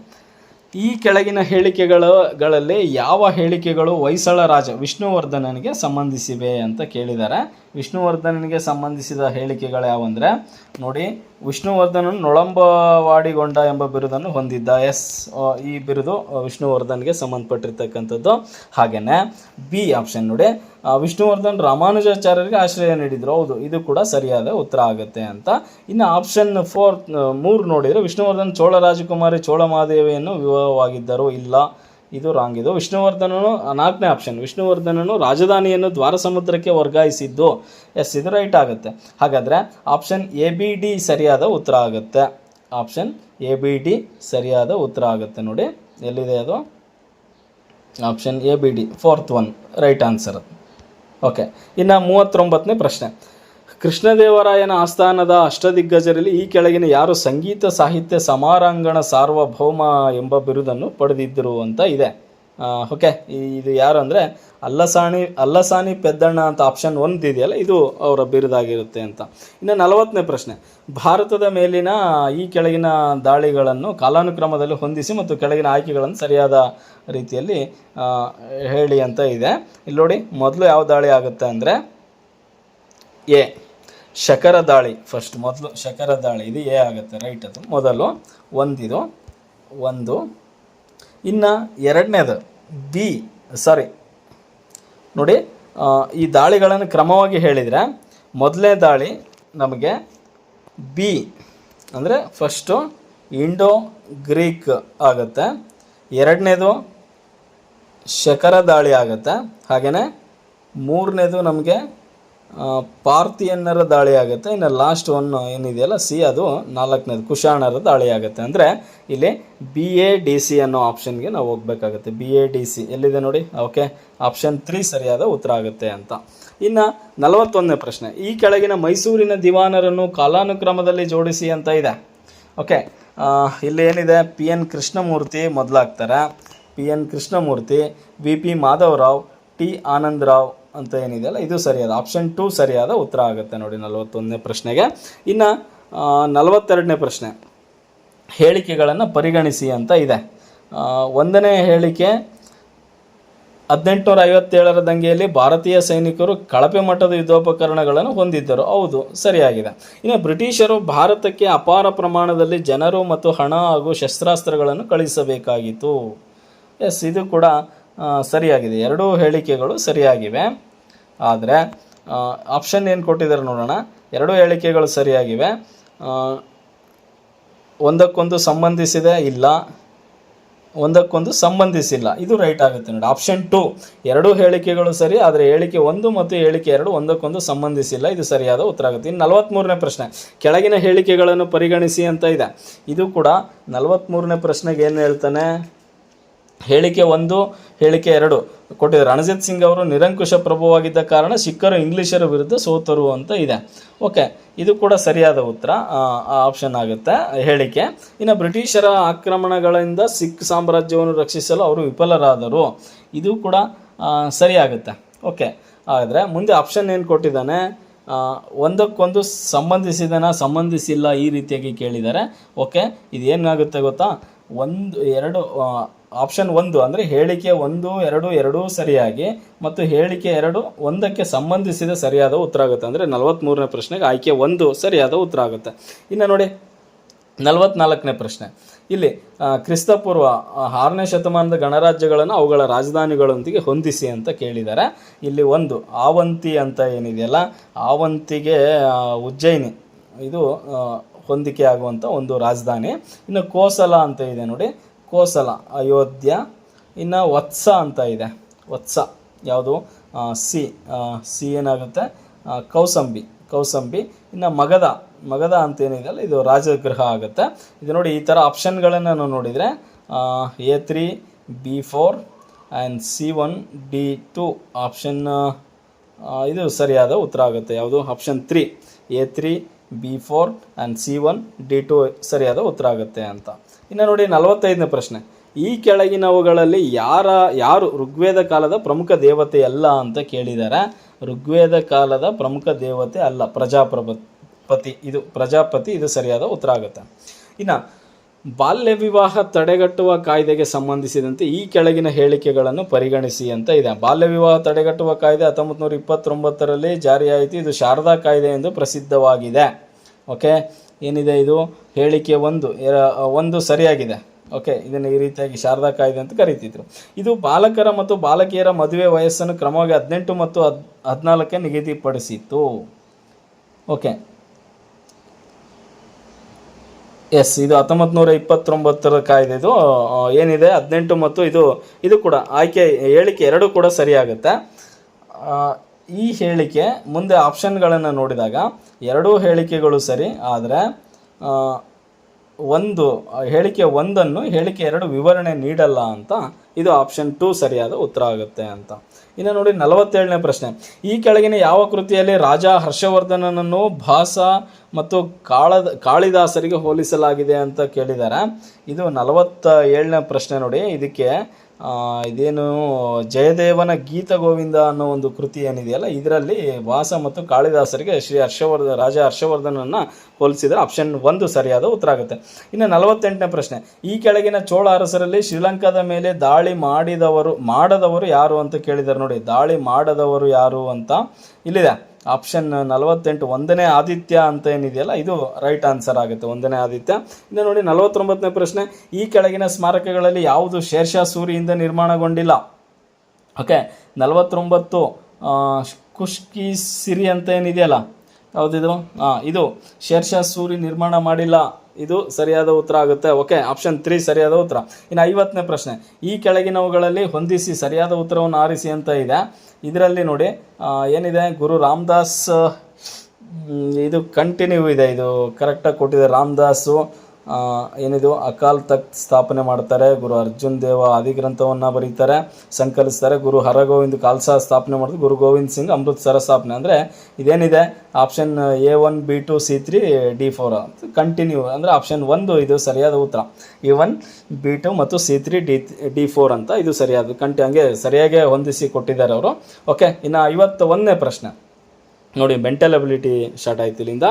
ಈ ಕೆಳಗಿನ ಹೇಳಿಕೆಗಳಲ್ಲಿ ಯಾವ ಹೇಳಿಕೆಗಳು ಹೊಯ್ಸಳ ರಾಜ ವಿಷ್ಣುವರ್ಧನನಿಗೆ ಸಂಬಂಧಿಸಿವೆ ಅಂತ ಕೇಳಿದ್ದಾರೆ. ವಿಷ್ಣುವರ್ಧನನಿಗೆ ಸಂಬಂಧಿಸಿದ ಹೇಳಿಕೆಗಳು ಯಾವಂದರೆ ನೋಡಿ, ವಿಷ್ಣುವರ್ಧನನು ನೊಳಂಬವಾಡಿಗೊಂಡ ಎಂಬ ಬಿರುದನ್ನು ಹೊಂದಿದ್ದ. ಈ ಬಿರುದು ವಿಷ್ಣುವರ್ಧನ್ಗೆ ಸಂಬಂಧಪಟ್ಟಿರ್ತಕ್ಕಂಥದ್ದು. ಹಾಗೆಯೇ ಬಿ ಆಪ್ಷನ್ ನೋಡಿ, ವಿಷ್ಣುವರ್ಧನ್ ರಾಮಾನುಜಾಚಾರ್ಯರಿಗೆ ಆಶ್ರಯ ನೀಡಿದರು. ಹೌದು, ಇದು ಕೂಡ ಸರಿಯಾದ ಉತ್ತರ ಆಗುತ್ತೆ ಅಂತ. ಇನ್ನು ಆಪ್ಷನ್ 3 ನೋಡಿದರೆ ವಿಷ್ಣುವರ್ಧನ್ ಚೋಳ ರಾಜಕುಮಾರಿ ಚೋಳಮಾದೇವಿಯನ್ನು ವಿವಾಹವಾಗಿದ್ದರು. ಇಲ್ಲ, ಇದು ರಾಂಗ್. ಇದು ವಿಷ್ಣುವರ್ಧನನು 4ನೇ ಆಪ್ಷನ್, ವಿಷ್ಣುವರ್ಧನನು ರಾಜಧಾನಿಯನ್ನು ದ್ವಾರ ಸಮುದ್ರಕ್ಕೆ ವರ್ಗಾಯಿಸಿದ್ದು. ಇದು ರೈಟ್ ಆಗುತ್ತೆ. ಹಾಗಾದರೆ ಆಪ್ಷನ್ ABD ಸರಿಯಾದ ಉತ್ತರ ಆಗುತ್ತೆ. ಆಪ್ಷನ್ ABD ಸರಿಯಾದ ಉತ್ತರ ಆಗುತ್ತೆ. ನೋಡಿ ಎಲ್ಲಿದೆ ಅದು, option ABD 4th one right answer. Okay, ಇನ್ನು 39ನೇ ಪ್ರಶ್ನೆ, ಕೃಷ್ಣದೇವರಾಯನ ಆಸ್ಥಾನದ ಅಷ್ಟದಿಗ್ಗಜರಲ್ಲಿ ಈ ಕೆಳಗಿನ ಯಾರು ಸಂಗೀತ ಸಾಹಿತ್ಯ ಸಮಾರಾಂಗಣ ಸಾರ್ವಭೌಮ ಎಂಬ ಬಿರುದನ್ನು ಪಡೆದಿದ್ದರು ಅಂತ ಇದೆ. ಓಕೆ, ಇದು ಯಾರು ಅಂದರೆ ಅಲ್ಲಸಾನಿ ಪೆದ್ದಣ್ಣ ಅಂತ ಆಪ್ಷನ್ 1 ಇದೆಯಲ್ಲ, ಇದು ಅವರ ಬಿರುದಾಗಿರುತ್ತೆ ಅಂತ. ಇನ್ನು 40ನೇ ಪ್ರಶ್ನೆ, ಭಾರತದ ಮೇಲಿನ ಈ ಕೆಳಗಿನ ದಾಳಿಗಳನ್ನು ಕಾಲಾನುಕ್ರಮದಲ್ಲಿ ಹೊಂದಿಸಿ ಮತ್ತು ಕೆಳಗಿನ ಆಯ್ಕೆಗಳನ್ನು ಸರಿಯಾದ ರೀತಿಯಲ್ಲಿ ಹೇಳಿ ಅಂತ ಇದೆ. ಇಲ್ಲಿ ನೋಡಿ, ಮೊದಲು ಯಾವ ದಾಳಿ ಆಗುತ್ತೆ ಅಂದರೆ ಎ ಶಕರ ದಾಳಿ. ಮೊದಲು ಶಕರ ದಾಳಿ, ಇದು ಎ ಆಗುತ್ತೆ, ರೈಟ್. ಅದು ಮೊದಲು ಒಂದು. ಇನ್ನು ಎರಡನೇದು ನೋಡಿ, ಈ ದಾಳಿಗಳನ್ನು ಕ್ರಮವಾಗಿ ಹೇಳಿದರೆ ಮೊದಲನೇ ದಾಳಿ ನಮಗೆ ಬಿ ಅಂದರೆ ಫಸ್ಟು ಇಂಡೋ ಗ್ರೀಕ್ ಆಗುತ್ತೆ, ಎರಡನೇದು ಶಕರ ದಾಳಿ ಆಗುತ್ತೆ, ಹಾಗೆಯೇ ಮೂರನೇದು ನಮಗೆ ಪಾರ್ಥಿಯನ್ನರ ದಾಳಿ ಆಗುತ್ತೆ. ಇನ್ನು ಲಾಸ್ಟ್ ಒನ್ ಏನಿದೆಯಲ್ಲ ಸಿ, ಅದು 4ನೇದು ಕುಶಾಣರ ದಾಳಿ ಆಗುತ್ತೆ. ಅಂದರೆ ಇಲ್ಲಿ BADC ಅನ್ನೋ ಆಪ್ಷನ್ಗೆ ನಾವು ಹೋಗಬೇಕಾಗುತ್ತೆ. BADC ಎಲ್ಲಿದೆ ನೋಡಿ. ಓಕೆ, ಆಪ್ಷನ್ 3 ಸರಿಯಾದ ಉತ್ತರ ಆಗುತ್ತೆ ಅಂತ. ಇನ್ನು 41ನೇ ಪ್ರಶ್ನೆ, ಈ ಕೆಳಗಿನ ಮೈಸೂರಿನ ದಿವಾನರನ್ನು ಕಾಲಾನುಕ್ರಮದಲ್ಲಿ ಜೋಡಿಸಿ ಅಂತ ಇದೆ. ಓಕೆ, ಇಲ್ಲಿ ಏನಿದೆ, PN Krishnamurthy ಮೊದಲಾಗ್ತಾರೆ, PN Krishnamurthy, VP Madhavrao, T Anandrao ಅಂತ ಏನಿದೆಯಲ್ಲ, ಇದು ಸರಿಯಾದ ಆಪ್ಷನ್ 2 ಸರಿಯಾದ ಉತ್ತರ ಆಗುತ್ತೆ ನೋಡಿ 41ನೇ ಪ್ರಶ್ನೆಗೆ. ಇನ್ನು 42ನೇ ಪ್ರಶ್ನೆ, ಹೇಳಿಕೆಗಳನ್ನು ಪರಿಗಣಿಸಿ ಅಂತ ಇದೆ. 1ನೇ ಹೇಳಿಕೆ 1857ರ ದಂಗೆಯಲ್ಲಿ ಭಾರತೀಯ ಸೈನಿಕರು ಕಳಪೆ ಮಟ್ಟದ ಯುದ್ಧೋಪಕರಣಗಳನ್ನು ಹೊಂದಿದ್ದರು. ಹೌದು, ಸರಿಯಾಗಿದೆ. ಇನ್ನು ಬ್ರಿಟಿಷರು ಭಾರತಕ್ಕೆ ಅಪಾರ ಪ್ರಮಾಣದಲ್ಲಿ ಜನರು ಮತ್ತು ಹಣ ಹಾಗೂ ಶಸ್ತ್ರಾಸ್ತ್ರಗಳನ್ನು ಕಳಿಸಬೇಕಾಗಿತ್ತು. ಎಸ್, ಇದು ಕೂಡ ಸರಿಯಾಗಿದೆ. ಎರಡೂ ಹೇಳಿಕೆಗಳು ಸರಿಯಾಗಿವೆ. ಆದರೆ ಆಪ್ಷನ್ ಏನು ಕೊಟ್ಟಿದ್ದಾರೆ ನೋಡೋಣ. ಎರಡೂ ಹೇಳಿಕೆಗಳು ಸರಿಯಾಗಿವೆ. ಒಂದಕ್ಕೊಂದು ಸಂಬಂಧಿಸಿದೆ ಇಲ್ಲ, ಒಂದಕ್ಕೊಂದು ಸಂಬಂಧಿಸಿಲ್ಲ. ಇದು ರೈಟ್ ಆಗುತ್ತೆ ನೋಡಿ. ಆಪ್ಷನ್ 2 ಎರಡೂ ಹೇಳಿಕೆಗಳು ಸರಿ, ಆದರೆ ಹೇಳಿಕೆ 1 ಮತ್ತು ಹೇಳಿಕೆ 2 ಒಂದಕ್ಕೊಂದು ಸಂಬಂಧಿಸಿಲ್ಲ. ಇದು ಸರಿಯಾದ ಉತ್ತರ ಆಗುತ್ತೆ. ಇನ್ನು 43ನೇ ಪ್ರಶ್ನೆ, ಕೆಳಗಿನ ಹೇಳಿಕೆಗಳನ್ನು ಪರಿಗಣಿಸಿ ಅಂತ ಇದೆ. ಇದು ಕೂಡ 43ನೇ ಪ್ರಶ್ನೆಗೆ ಏನು ಹೇಳ್ತಾನೆ, ಹೇಳಿಕೆ 1 ಹೇಳಿಕೆ 2 ಕೊಟ್ಟಿದ್ದಾರೆ. ರಣಜಿತ್ ಸಿಂಗ್ ಅವರು ನಿರಂಕುಶ ಪ್ರಭುವಾಗಿದ್ದ ಕಾರಣ ಸಿಖ್ಖರು ಇಂಗ್ಲಿಷರ ವಿರುದ್ಧ ಸೋತರು ಅಂತ ಇದೆ. ಓಕೆ, ಇದು ಕೂಡ ಸರಿಯಾದ ಉತ್ತರ, ಆಪ್ಷನ್ ಆಗುತ್ತೆ ಹೇಳಿಕೆ. ಇನ್ನು ಬ್ರಿಟಿಷರ ಆಕ್ರಮಣಗಳಿಂದ ಸಿಖ್ ಸಾಮ್ರಾಜ್ಯವನ್ನು ರಕ್ಷಿಸಲು ಅವರು ವಿಫಲರಾದರು. ಇದು ಕೂಡ ಸರಿಯಾಗುತ್ತೆ. ಓಕೆ, ಆದರೆ ಮುಂದೆ ಆಪ್ಷನ್ ಏನು ಕೊಟ್ಟಿದ್ದಾನೆ, ಒಂದಕ್ಕೊಂದು ಸಂಬಂಧಿಸಿಲ್ಲ ಈ ರೀತಿಯಾಗಿ ಕೇಳಿದ್ದಾರೆ. ಓಕೆ, ಇದು ಏನಾಗುತ್ತೆ ಗೊತ್ತಾ, ಆಪ್ಷನ್ 1 ಅಂದರೆ ಹೇಳಿಕೆ 1, 2 ಎರಡೂ ಸರಿಯಾಗಿ ಮತ್ತು ಹೇಳಿಕೆ 2 ಒಂದಕ್ಕೆ ಸಂಬಂಧಿಸಿದ ಸರಿಯಾದ ಉತ್ತರ ಆಗುತ್ತೆ. ಅಂದರೆ 43ನೇ ಪ್ರಶ್ನೆಗೆ ಆಯ್ಕೆ 1 ಸರಿಯಾದ ಉತ್ತರ ಆಗುತ್ತೆ. ಇನ್ನು ನೋಡಿ 44ನೇ ಪ್ರಶ್ನೆ. ಇಲ್ಲಿ ಕ್ರಿಸ್ತಪೂರ್ವ 6ನೇ ಶತಮಾನದ ಗಣರಾಜ್ಯಗಳನ್ನು ಅವುಗಳ ರಾಜಧಾನಿಗಳೊಂದಿಗೆ ಹೊಂದಿಸಿ ಅಂತ ಕೇಳಿದ್ದಾರೆ. ಇಲ್ಲಿ ಒಂದು ಆವಂತಿ ಅಂತ ಏನಿದೆಯಲ್ಲ, ಆವಂತಿಗೆ ಉಜ್ಜಯಿನಿ ಇದು ಹೊಂದಿಕೆ ಆಗುವಂಥ ಒಂದು ರಾಜಧಾನಿ. ಇನ್ನು ಕೋಸಲ ಅಂತ ಇದೆ ನೋಡಿ, ಕೋಸಲ ಅಯೋಧ್ಯ. ಇನ್ನು ವತ್ಸ ಅಂತ ಇದೆ, ವತ್ಸ ಯಾವುದು, ಸಿ ಏನಾಗುತ್ತೆ, ಕೌಸಂಬಿ. ಇನ್ನು ಮಗಧ ಅಂತ ಏನಿದೆಯಲ್ಲ, ಇದು ರಾಜಗೃಹ ಆಗುತ್ತೆ. ಇದು ನೋಡಿ, ಈ ಥರ ಆಪ್ಷನ್ಗಳನ್ನು ನಾವು ನೋಡಿದರೆ A3 B4 and C1 D2 option ಇದು ಸರಿಯಾದ ಉತ್ತರ ಆಗುತ್ತೆ. ಯಾವುದು, option 3 A3 B4 and C1 D2 ಸರಿಯಾದ ಉತ್ತರ ಆಗುತ್ತೆ ಅಂತ. ಇನ್ನು ನೋಡಿ 45ನೇ ಪ್ರಶ್ನೆ, ಈ ಕೆಳಗಿನವುಗಳಲ್ಲಿ ಯಾರು ಋಗ್ವೇದ ಕಾಲದ ಪ್ರಮುಖ ದೇವತೆ ಅಲ್ಲ ಅಂತ ಕೇಳಿದ್ದಾರೆ. ಋಗ್ವೇದ ಕಾಲದ ಪ್ರಮುಖ ದೇವತೆ ಅಲ್ಲ, ಪ್ರಜಾಪತಿ ಇದು ಸರಿಯಾದ ಉತ್ತರ ಆಗುತ್ತೆ. ಇನ್ನು ಬಾಲ್ಯ ವಿವಾಹ ತಡೆಗಟ್ಟುವ ಕಾಯ್ದೆಗೆ ಸಂಬಂಧಿಸಿದಂತೆ ಈ ಕೆಳಗಿನ ಹೇಳಿಕೆಗಳನ್ನು ಪರಿಗಣಿಸಿ ಅಂತ ಇದೆ. ಬಾಲ್ಯ ವಿವಾಹ ತಡೆಗಟ್ಟುವ ಕಾಯ್ದೆ 1929ರಲ್ಲಿ ಜಾರಿಯಾಯಿತು. ಇದು ಶಾರದಾ ಕಾಯ್ದೆ ಎಂದು ಪ್ರಸಿದ್ಧವಾಗಿದೆ. ಓಕೆ, ಏನಿದೆ ಇದು, ಹೇಳಿಕೆ 1 ಸರಿಯಾಗಿದೆ. ಓಕೆ, ಇದನ್ನು ಈ ರೀತಿಯಾಗಿ ಶಾರದಾ ಕಾಯ್ದೆ ಅಂತ ಕರೀತಿದ್ರು. ಇದು ಬಾಲಕರ ಮತ್ತು ಬಾಲಕಿಯರ ಮದುವೆ ವಯಸ್ಸನ್ನು ಕ್ರಮವಾಗಿ 18 ಮತ್ತು 14ಕ್ಕೆ ನಿಗದಿಪಡಿಸಿತ್ತು. ಓಕೆ, ಎಸ್, ಇದು 1929ರ ಕಾಯ್ದೆ. ಇದು ಏನಿದೆ 18 ಮತ್ತು ಇದು ಕೂಡ ಹೇಳಿಕೆ 2 ಕೂಡ ಸರಿಯಾಗುತ್ತೆ. ಈ ಹೇಳಿಕೆ ಮುಂದೆ ಆಪ್ಷನ್ಗಳನ್ನು ನೋಡಿದಾಗ ಎರಡೂ ಹೇಳಿಕೆಗಳು ಸರಿ, ಆದರೆ ಹೇಳಿಕೆ 1 ಹೇಳಿಕೆ 2 ವಿವರಣೆ ನೀಡಲ್ಲ ಅಂತ, ಇದು ಆಪ್ಷನ್ 2 ಸರಿಯಾದ ಉತ್ತರ ಆಗುತ್ತೆ ಅಂತ. ಇನ್ನು ನೋಡಿ 47ನೇ ಪ್ರಶ್ನೆ, ಈ ಕೆಳಗಿನ ಯಾವ ಕೃತಿಯಲ್ಲಿ ರಾಜ ಹರ್ಷವರ್ಧನನನ್ನು ಭಾಸ ಮತ್ತು ಕಾಳಿದಾಸರಿಗೆ ಹೋಲಿಸಲಾಗಿದೆ ಅಂತ ಕೇಳಿದ್ದಾರೆ. ಇದು 47ನೇ ಪ್ರಶ್ನೆ ನೋಡಿ. ಇದಕ್ಕೆ ಇದೇನು ಜಯದೇವನ ಗೀತ ಗೋವಿಂದ ಅನ್ನೋ ಒಂದು ಕೃತಿ ಏನಿದೆಯಲ್ಲ, ಇದರಲ್ಲಿ ಭಾಸ ಮತ್ತು ಕಾಳಿದಾಸರಿಗೆ ರಾಜ ಹರ್ಷವರ್ಧನನ್ನು ಹೋಲಿಸಿದರೆ ಆಪ್ಷನ್ 1 ಸರಿಯಾದ ಉತ್ತರ ಆಗುತ್ತೆ. ಇನ್ನು 48ನೇ ಪ್ರಶ್ನೆ, ಈ ಕೆಳಗಿನ ಚೋಳ ಅರಸರಲ್ಲಿ ಶ್ರೀಲಂಕಾದ ಮೇಲೆ ದಾಳಿ ಮಾಡದವರು ಯಾರು ಅಂತ ಕೇಳಿದ್ದಾರೆ ನೋಡಿ. ದಾಳಿ ಮಾಡದವರು ಯಾರು ಅಂತ ಇಲ್ಲಿದೆ ಆಪ್ಷನ್ 48 1ನೇ ಆದಿತ್ಯ ಅಂತ ಏನಿದೆಯಲ್ಲ, ಇದು ರೈಟ್ ಆನ್ಸರ್ ಆಗುತ್ತೆ, 1ನೇ ಆದಿತ್ಯ. ಇನ್ನು ನೋಡಿ 49ನೇ ಪ್ರಶ್ನೆ, ಈ ಕೆಳಗಿನ ಸ್ಮಾರಕಗಳಲ್ಲಿ ಯಾವುದು ಶೇರ್ಷಾ ಸೂರಿಯಿಂದ ನಿರ್ಮಾಣಗೊಂಡಿಲ್ಲ. ಓಕೆ, 49 ಕುಷ್ಕಿ ಸಿರಿ ಅಂತ ಏನಿದೆಯಲ್ಲ, ಯಾವುದಿದು, ಇದು ಶೇರ್ಷಾ ಸೂರಿ ನಿರ್ಮಾಣ ಮಾಡಿಲ್ಲ, ಇದು ಸರಿಯಾದ ಉತ್ತರ ಆಗುತ್ತೆ. ಓಕೆ, ಆಪ್ಷನ್ 3 ಸರಿಯಾದ ಉತ್ತರ. ಇನ್ನು 50ನೇ ಪ್ರಶ್ನೆ, ಈ ಕೆಳಗಿನವುಗಳಲ್ಲಿ ಹೊಂದಿಸಿ ಸರಿಯಾದ ಉತ್ತರವನ್ನು ಆರಿಸಿ ಅಂತ ಇದೆ. ಇದರಲ್ಲಿ ನೋಡಿ ಏನಿದೆ, ಗುರು ರಾಮದಾಸ್, ಇದು ಕಂಟಿನ್ಯೂ ಇದೆ, ಇದು ಕರೆಕ್ಟಾಗಿ ಕೊಟ್ಟಿದ್ದಾರೆ. ರಾಮದಾಸು ಏನಿದು ಅಕಾಲ್ ತಖ್ತ್ ಸ್ಥಾಪನೆ ಮಾಡ್ತಾರೆ. ಗುರು ಅರ್ಜುನ್ ದೇವ ಆದಿಗ್ರಂಥವನ್ನು ಬರೀತಾರೆ, ಸಂಕಲಿಸ್ತಾರೆ. ಗುರು ಹರಗೋವಿಂದ್ ಖಾಲ್ಸಾ ಸ್ಥಾಪನೆ ಮಾಡಿದ್ರು. ಗುರು ಗೋವಿಂದ್ ಸಿಂಗ್ ಅಮೃತ್ಸರ ಸ್ಥಾಪನೆ. ಅಂದರೆ ಇದೇನಿದೆ option A1 B2 C3 D4 continue ಅಂದರೆ ಆಪ್ಷನ್ 1 ಇದು ಸರಿಯಾದ ಉತ್ತರ. A1 B2 ಮತ್ತು C3 D4 ಅಂತ ಇದು ಸರಿಯಾದ ಹಂಗೆ ಸರಿಯಾಗಿ ಹೊಂದಿಸಿ ಕೊಟ್ಟಿದ್ದಾರೆ ಅವರು. ಓಕೆ, ಇನ್ನು 51ನೇ ಪ್ರಶ್ನೆ, ನೋಡಿ ಮೆಂಟಲ್ ಅಬಿಲಿಟಿ ಸ್ಟಾರ್ಟ್ ಆಯಿತು ಇಲ್ಲಿಂದ.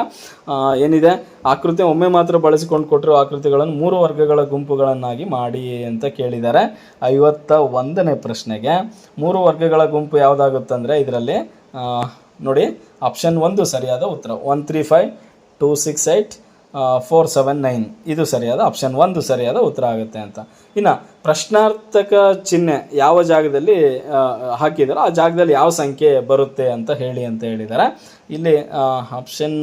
ಏನಿದೆ, ಆಕೃತಿ ಒಮ್ಮೆ ಮಾತ್ರ ಬಳಸಿಕೊಂಡು ಕೊಟ್ಟಿರೋ ಆಕೃತಿಗಳನ್ನು 3 ವರ್ಗಗಳ ಗುಂಪುಗಳನ್ನಾಗಿ ಮಾಡಿ ಅಂತ ಕೇಳಿದ್ದಾರೆ. 51ನೇ ಪ್ರಶ್ನೆಗೆ 3 ವರ್ಗಗಳ ಗುಂಪು ಯಾವುದಾಗುತ್ತಂದರೆ ಇದರಲ್ಲಿ ನೋಡಿ ಆಪ್ಷನ್ 1 ಸರಿಯಾದ ಉತ್ತರ. 135, 268, 479 ಇದು ಸರಿಯಾದ ಆಪ್ಷನ್ 1 ಸರಿಯಾದ ಉತ್ತರ ಆಗುತ್ತೆ ಅಂತ. ಇನ್ನು ಪ್ರಶ್ನಾರ್ಥಕ ಚಿಹ್ನೆ ಯಾವ ಜಾಗದಲ್ಲಿ ಹಾಕಿದಾರೋ ಆ ಜಾಗದಲ್ಲಿ ಯಾವ ಸಂಖ್ಯೆ ಬರುತ್ತೆ ಅಂತ ಹೇಳಿ ಅಂತ ಹೇಳಿದ್ದಾರೆ. ಇಲ್ಲಿ ಆಪ್ಷನ್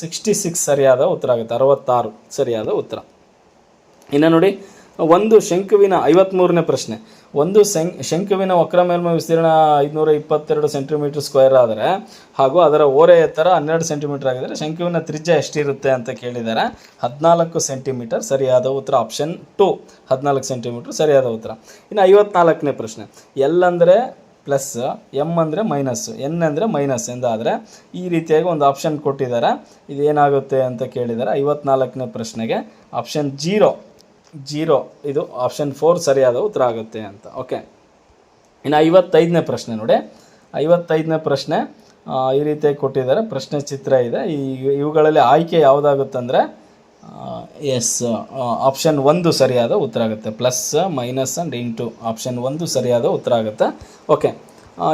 66 ಸರಿಯಾದ ಉತ್ತರ ಆಗುತ್ತೆ. 66 ಸರಿಯಾದ ಉತ್ತರ. ಇನ್ನು ನೋಡಿ, ಒಂದು ಶಂಕುವಿನ 53ನೇ ಪ್ರಶ್ನೆ. ಒಂದು ಶಂಕುವಿನ ವಕ್ರ ಮೇಲ್ಮೈ ವಿಸ್ತೀರ್ಣ 522 ಸೆಂಟಿಮೀಟರ್ ಸ್ಕ್ವೇರ್ ಆದರೆ ಹಾಗೂ ಅದರ ಓರೆ ಎತ್ತರ 12 ಸೆಂಟಿಮೀಟರ್ ಆಗಿದರೆ ಶಂಕುವಿನ ತ್ರಿಜ್ಯ ಎಷ್ಟಿರುತ್ತೆ ಅಂತ ಕೇಳಿದ್ದಾರೆ. 14 ಸೆಂಟಿಮೀಟರ್ ಸರಿಯಾದ ಉತ್ತರ. ಆಪ್ಷನ್ 2 14 ಸೆಂಟಿಮೀಟರ್ ಸರಿಯಾದ ಉತ್ತರ. ಇನ್ನು 54ನೇ ಪ್ರಶ್ನೆ. ಎಲ್ ಅಂದರೆ ಪ್ಲಸ್, ಎಮ್ ಅಂದರೆ ಮೈನಸ್, ಎನ್ ಅಂದರೆ ಮೈನಸ್ ಎಂದಾದರೆ ಈ ರೀತಿಯಾಗಿ ಒಂದು ಆಪ್ಷನ್ ಕೊಟ್ಟಿದ್ದಾರೆ. ಇದೇನಾಗುತ್ತೆ ಅಂತ ಕೇಳಿದ್ದಾರೆ. 54ನೇ ಪ್ರಶ್ನೆಗೆ ಆಪ್ಷನ್ 0 ಇದು ಆಪ್ಷನ್ 4 ಸರಿಯಾದ ಉತ್ತರ ಆಗುತ್ತೆ ಅಂತ. ಓಕೆ, ಇನ್ನು 55ನೇ ಪ್ರಶ್ನೆ ನೋಡಿ. 55ನೇ ಪ್ರಶ್ನೆ ಈ ರೀತಿಯಾಗಿ ಕೊಟ್ಟಿದ್ದಾರೆ. ಪ್ರಶ್ನೆ ಚಿತ್ರ ಇದೆ. ಇವುಗಳಲ್ಲಿ ಆಯ್ಕೆ ಯಾವುದಾಗುತ್ತಂದರೆ ಆಪ್ಷನ್ 1 ಸರಿಯಾದ ಉತ್ತರ ಆಗುತ್ತೆ. Plus, minus and into option 1 ಸರಿಯಾದ ಉತ್ತರ ಆಗುತ್ತೆ. ಓಕೆ,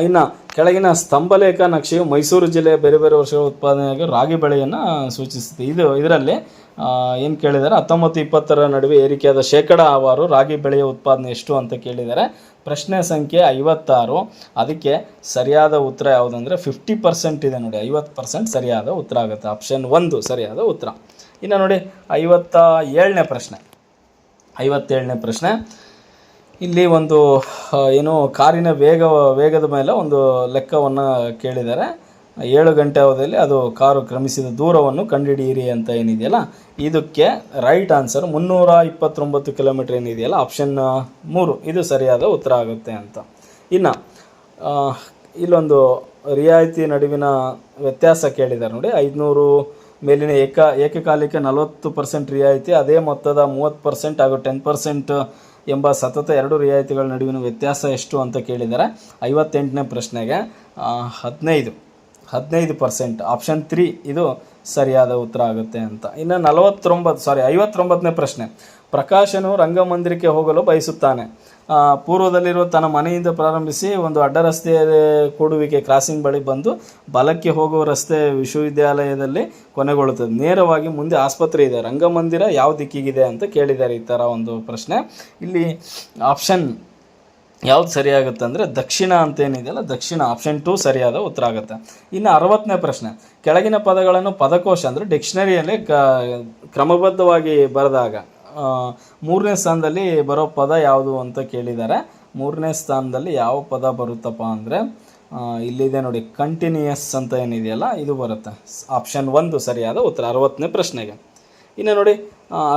ಇನ್ನು ಕೆಳಗಿನ ಸ್ತಂಭಲೇಖ ನಕ್ಷೆಯು ಮೈಸೂರು ಜಿಲ್ಲೆಯ ಬೇರೆ ಬೇರೆ ವರ್ಷಗಳ ಉತ್ಪಾದನೆಯಾಗಿ ರಾಗಿ ಬೆಳೆಯನ್ನು ಸೂಚಿಸುತ್ತೆ. ಇದರಲ್ಲಿ ಏನು ಕೇಳಿದ್ದಾರೆ, 19-20ರ ನಡುವೆ ಏರಿಕೆಯಾದ ಶೇಕಡಾವಾರು ರಾಗಿ ಬೆಳೆಯ ಉತ್ಪಾದನೆ ಎಷ್ಟು ಅಂತ ಕೇಳಿದ್ದಾರೆ. ಪ್ರಶ್ನೆ ಸಂಖ್ಯೆ 56. ಅದಕ್ಕೆ ಸರಿಯಾದ ಉತ್ತರ ಯಾವುದಂದರೆ 50% ಇದೆ ನೋಡಿ. 50% ಸರಿಯಾದ ಉತ್ತರ ಆಗುತ್ತೆ. ಆಪ್ಷನ್ 1 ಸರಿಯಾದ ಉತ್ತರ. ಇನ್ನು ನೋಡಿ 57ನೇ ಪ್ರಶ್ನೆ. ಇಲ್ಲಿ ಒಂದು ಕಾರಿನ ವೇಗದ ಮೇಲೆ ಒಂದು ಲೆಕ್ಕವನ್ನು ಕೇಳಿದ್ದಾರೆ. 7 ಗಂಟೆ ಅವಧಿಯಲ್ಲಿ ಅದು ಕಾರು ಕ್ರಮಿಸಿದ ದೂರವನ್ನು ಕಂಡುಹಿಡಿಯಿರಿ ಅಂತ ಏನಿದೆಯಲ್ಲ, ಇದಕ್ಕೆ ರೈಟ್ ಆನ್ಸರ್ 329 ಕಿಲೋಮೀಟರ್ ಏನಿದೆಯಲ್ಲ ಆಪ್ಷನ್ 3 ಇದು ಸರಿಯಾದ ಉತ್ತರ ಆಗುತ್ತೆ ಅಂತ. ಇನ್ನು ಇಲ್ಲೊಂದು ರಿಯಾಯಿತಿ ನಡುವಿನ ವ್ಯತ್ಯಾಸ ಕೇಳಿದ್ದಾರೆ ನೋಡಿ. 500 ಮೇಲಿನ ಏಕಕಾಲಿಕ 40% ರಿಯಾಯಿತಿ, ಅದೇ ಮೊತ್ತದ 30% ಹಾಗೂ 10% ಎಂಬ ಸತತ 2 ರಿಯಾಯಿತಿಗಳ ನಡುವಿನ ವ್ಯತ್ಯಾಸ ಎಷ್ಟು ಅಂತ ಕೇಳಿದ್ದಾರೆ. 58ನೇ ಪ್ರಶ್ನೆಗೆ 15% ಆಪ್ಷನ್ 3 ಇದು ಸರಿಯಾದ ಉತ್ತರ ಆಗುತ್ತೆ ಅಂತ. ಇನ್ನು 59ನೇ ಪ್ರಶ್ನೆ. ಪ್ರಕಾಶನು ರಂಗಮಂದಿರಕ್ಕೆ ಹೋಗಲು ಬಯಸುತ್ತಾನೆ. ಪೂರ್ವದಲ್ಲಿರುವ ತನ್ನ ಮನೆಯಿಂದ ಪ್ರಾರಂಭಿಸಿ ಒಂದು ಅಡ್ಡ ರಸ್ತೆಯ ಕೂಡುವಿಕೆ ಕ್ರಾಸಿಂಗ್ ಬಳಿ ಬಂದು ಬಲಕ್ಕೆ ಹೋಗುವ ರಸ್ತೆ ವಿಶ್ವವಿದ್ಯಾಲಯದಲ್ಲಿ ಕೊನೆಗೊಳ್ಳುತ್ತದೆ. ನೇರವಾಗಿ ಮುಂದೆ ಆಸ್ಪತ್ರೆ ಇದೆ. ರಂಗಮಂದಿರ ಯಾವ ದಿಕ್ಕಿಗಿದೆ ಅಂತ ಕೇಳಿದ್ದಾರೆ. ಈ ಥರ ಒಂದು ಪ್ರಶ್ನೆ. ಇಲ್ಲಿ ಆಪ್ಷನ್ ಯಾವ್ದು ಸರಿಯಾಗುತ್ತೆ ಅಂದರೆ ದಕ್ಷಿಣ ಅಂತೇನಿದೆಯಲ್ಲ, ದಕ್ಷಿಣ ಆಪ್ಷನ್ 2 ಸರಿಯಾದ ಉತ್ತರ ಆಗುತ್ತೆ. ಇನ್ನು 60ನೇ ಪ್ರಶ್ನೆ. ಕೆಳಗಿನ ಪದಗಳನ್ನು ಪದಕೋಶ ಅಂದರೆ ಡಿಕ್ಷನರಿಯಲ್ಲಿ ಕ್ರಮಬದ್ಧವಾಗಿ ಬರೆದಾಗ 3ನೇ ಸ್ಥಾನದಲ್ಲಿ ಬರೋ ಪದ ಯಾವುದು ಅಂತ ಕೇಳಿದ್ದಾರೆ. 3ನೇ ಸ್ಥಾನದಲ್ಲಿ ಯಾವ ಪದ ಬರುತ್ತಪ್ಪ ಅಂದರೆ ಇಲ್ಲಿದೆ ನೋಡಿ, ಕಂಟಿನ್ಯೂಯಸ್ ಅಂತ ಏನಿದೆಯಲ್ಲ ಇದು ಬರುತ್ತೆ. ಆಪ್ಷನ್ 1 ಸರಿಯಾದ ಉತ್ತರ 60ನೇ ಪ್ರಶ್ನೆಗೆ. ಇನ್ನು ನೋಡಿ